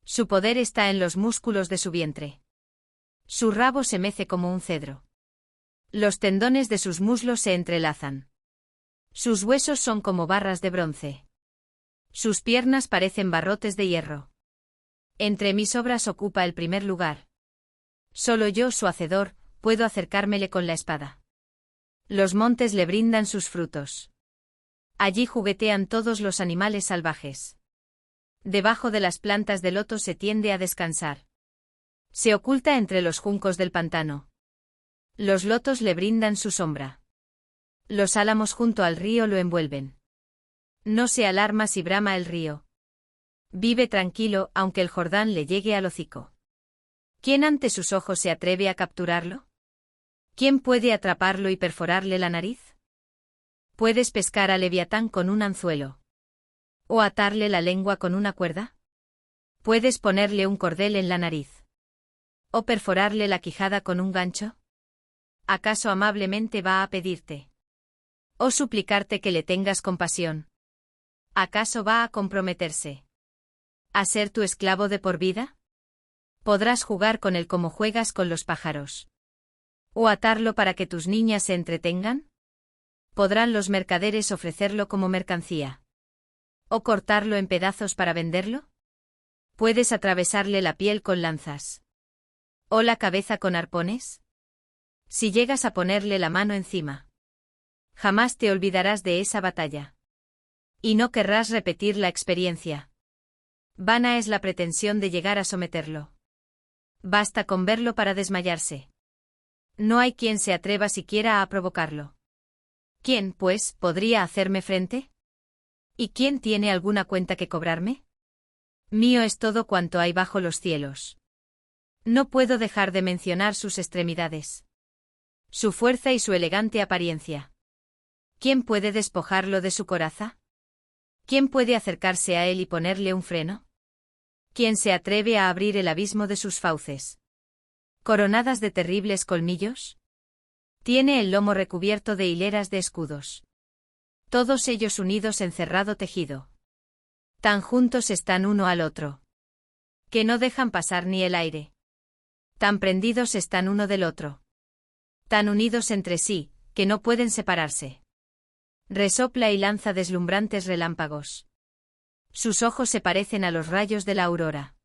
Su poder está en los músculos de su vientre. Su rabo se mece como un cedro. Los tendones de sus muslos se entrelazan. Sus huesos son como barras de bronce. Sus piernas parecen barrotes de hierro. Entre mis obras ocupa el primer lugar. Solo yo, su hacedor, puedo acercármele con la espada. Los montes le brindan sus frutos. Allí juguetean todos los animales salvajes. Debajo de las plantas de loto se tiende a descansar. Se oculta entre los juncos del pantano. Los lotos le brindan su sombra. Los álamos junto al río lo envuelven. No se alarma si brama el río. Vive tranquilo aunque el Jordán le llegue al hocico. ¿Quién ante sus ojos se atreve a capturarlo? ¿Quién puede atraparlo y perforarle la nariz? ¿Puedes pescar a Leviatán con un anzuelo? ¿O atarle la lengua con una cuerda? ¿Puedes ponerle un cordel en la nariz? ¿O perforarle la quijada con un gancho? ¿Acaso amablemente va a pedirte o suplicarte que le tengas compasión? ¿Acaso va a comprometerse a ser tu esclavo de por vida? ¿Podrás jugar con él como juegas con los pájaros? ¿O atarlo para que tus niñas se entretengan? ¿Podrán los mercaderes ofrecerlo como mercancía? ¿O cortarlo en pedazos para venderlo? ¿Puedes atravesarle la piel con lanzas o la cabeza con arpones? Si llegas a ponerle la mano encima, jamás te olvidarás de esa batalla. Y no querrás repetir la experiencia. Vana es la pretensión de llegar a someterlo. Basta con verlo para desmayarse. No hay quien se atreva siquiera a provocarlo. ¿Quién, pues, podría hacerme frente? ¿Y quién tiene alguna cuenta que cobrarme? Mío es todo cuanto hay bajo los cielos. No puedo dejar de mencionar sus extremidades, su fuerza y su elegante apariencia. ¿Quién puede despojarlo de su coraza? ¿Quién puede acercarse a él y ponerle un freno? ¿Quién se atreve a abrir el abismo de sus fauces, coronadas de terribles colmillos? Tiene el lomo recubierto de hileras de escudos, todos ellos unidos en cerrado tejido. Tan juntos están uno al otro, que no dejan pasar ni el aire. Tan prendidos están uno del otro, tan unidos entre sí, que no pueden separarse. Resopla y lanza deslumbrantes relámpagos. Sus ojos se parecen a los rayos de la aurora.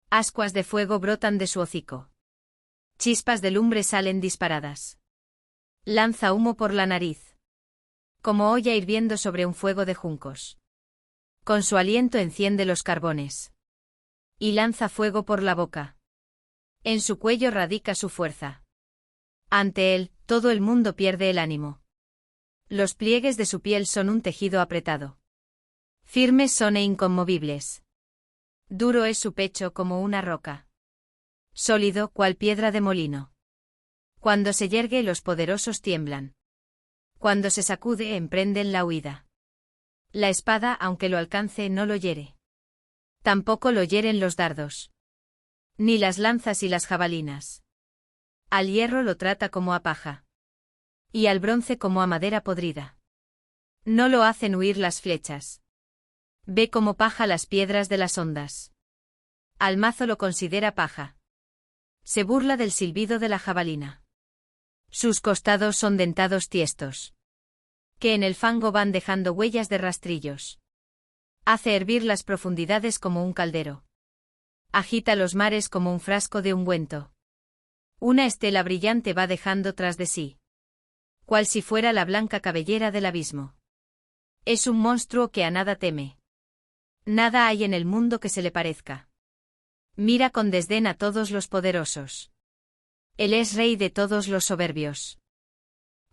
Ascuas de fuego brotan de su hocico. Chispas de lumbre salen disparadas. Lanza humo por la nariz, como olla hirviendo sobre un fuego de juncos. Con su aliento enciende los carbones. Y lanza fuego por la boca. En su cuello radica su fuerza. Ante él, todo el mundo pierde el ánimo. Los pliegues de su piel son un tejido apretado. Firmes son e inconmovibles. Duro es su pecho como una roca. Sólido cual piedra de molino. Cuando se yergue los poderosos tiemblan. Cuando se sacude emprenden la huida. La espada, aunque lo alcance, no lo hiere. Tampoco lo hieren los dardos. Ni las lanzas y las jabalinas. Al hierro lo trata como a paja. Y al bronce como a madera podrida. No lo hacen huir las flechas. Ve como paja las piedras de las ondas. Al mazo lo considera paja. Se burla del silbido de la jabalina. Sus costados son dentados tiestos, que en el fango van dejando huellas de rastrillos. Hace hervir las profundidades como un caldero. Agita los mares como un frasco de ungüento. Una estela brillante va dejando tras de sí, cual si fuera la blanca cabellera del abismo. Es un monstruo que a nada teme. Nada hay en el mundo que se le parezca. Mira con desdén a todos los poderosos. Él es rey de todos los soberbios.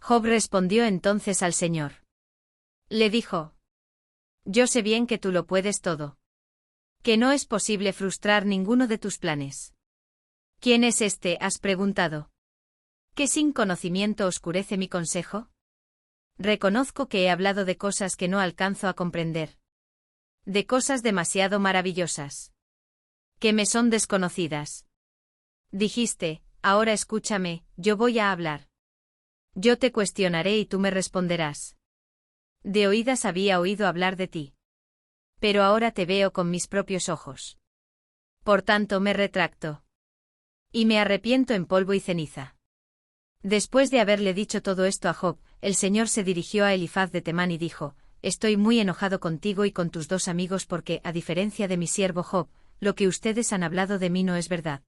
Job respondió entonces al Señor. Le dijo: Yo sé bien que tú lo puedes todo. Que no es posible frustrar ninguno de tus planes. ¿Quién es este?, has preguntado. ¿Que sin conocimiento oscurece mi consejo? Reconozco que he hablado de cosas que no alcanzo a comprender. De cosas demasiado maravillosas, que me son desconocidas. Dijiste: ahora escúchame, yo voy a hablar. Yo te cuestionaré y tú me responderás. De oídas había oído hablar de ti. Pero ahora te veo con mis propios ojos. Por tanto me retracto. Y me arrepiento en polvo y ceniza. Después de haberle dicho todo esto a Job, el Señor se dirigió a Elifaz de Temán y dijo: Estoy muy enojado contigo y con tus dos amigos porque, a diferencia de mi siervo Job, lo que ustedes han hablado de mí no es verdad.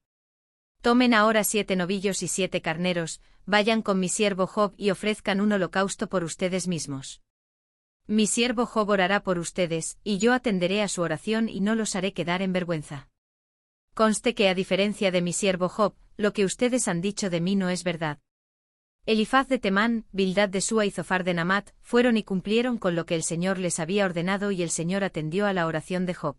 Tomen ahora 7 novillos y 7 carneros, vayan con mi siervo Job y ofrezcan un holocausto por ustedes mismos. Mi siervo Job orará por ustedes, y yo atenderé a su oración y no los haré quedar en vergüenza. Conste que, a diferencia de mi siervo Job, lo que ustedes han dicho de mí no es verdad. Elifaz de Temán, Bildad de Súa y Zofar de Namat fueron y cumplieron con lo que el Señor les había ordenado, y el Señor atendió a la oración de Job.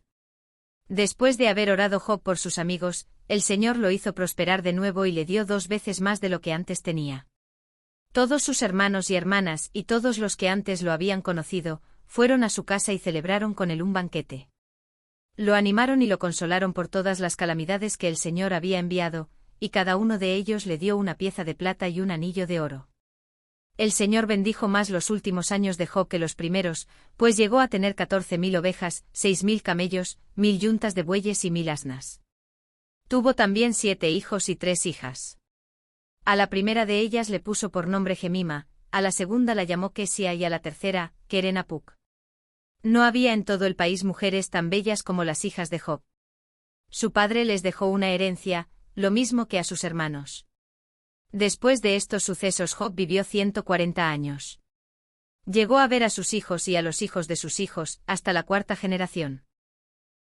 Después de haber orado Job por sus amigos, el Señor lo hizo prosperar de nuevo y le dio 2 veces más de lo que antes tenía. Todos sus hermanos y hermanas y todos los que antes lo habían conocido, fueron a su casa y celebraron con él un banquete. Lo animaron y lo consolaron por todas las calamidades que el Señor había enviado, y cada uno de ellos le dio una pieza de plata y un anillo de oro. El Señor bendijo más los últimos años de Job que los primeros, pues llegó a tener 14.000 ovejas, 6.000 camellos, 1.000 yuntas de bueyes y 1.000 asnas. Tuvo también 7 hijos y 3 hijas. A la primera de ellas le puso por nombre Gemima, a la segunda la llamó Kesia y a la tercera, Keren-Apuk. No había en todo el país mujeres tan bellas como las hijas de Job. Su padre les dejó una herencia, lo mismo que a sus hermanos. Después de estos sucesos Job vivió 140 años. Llegó a ver a sus hijos y a los hijos de sus hijos, hasta la 4ª generación.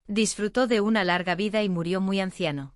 Disfrutó de una larga vida y murió muy anciano.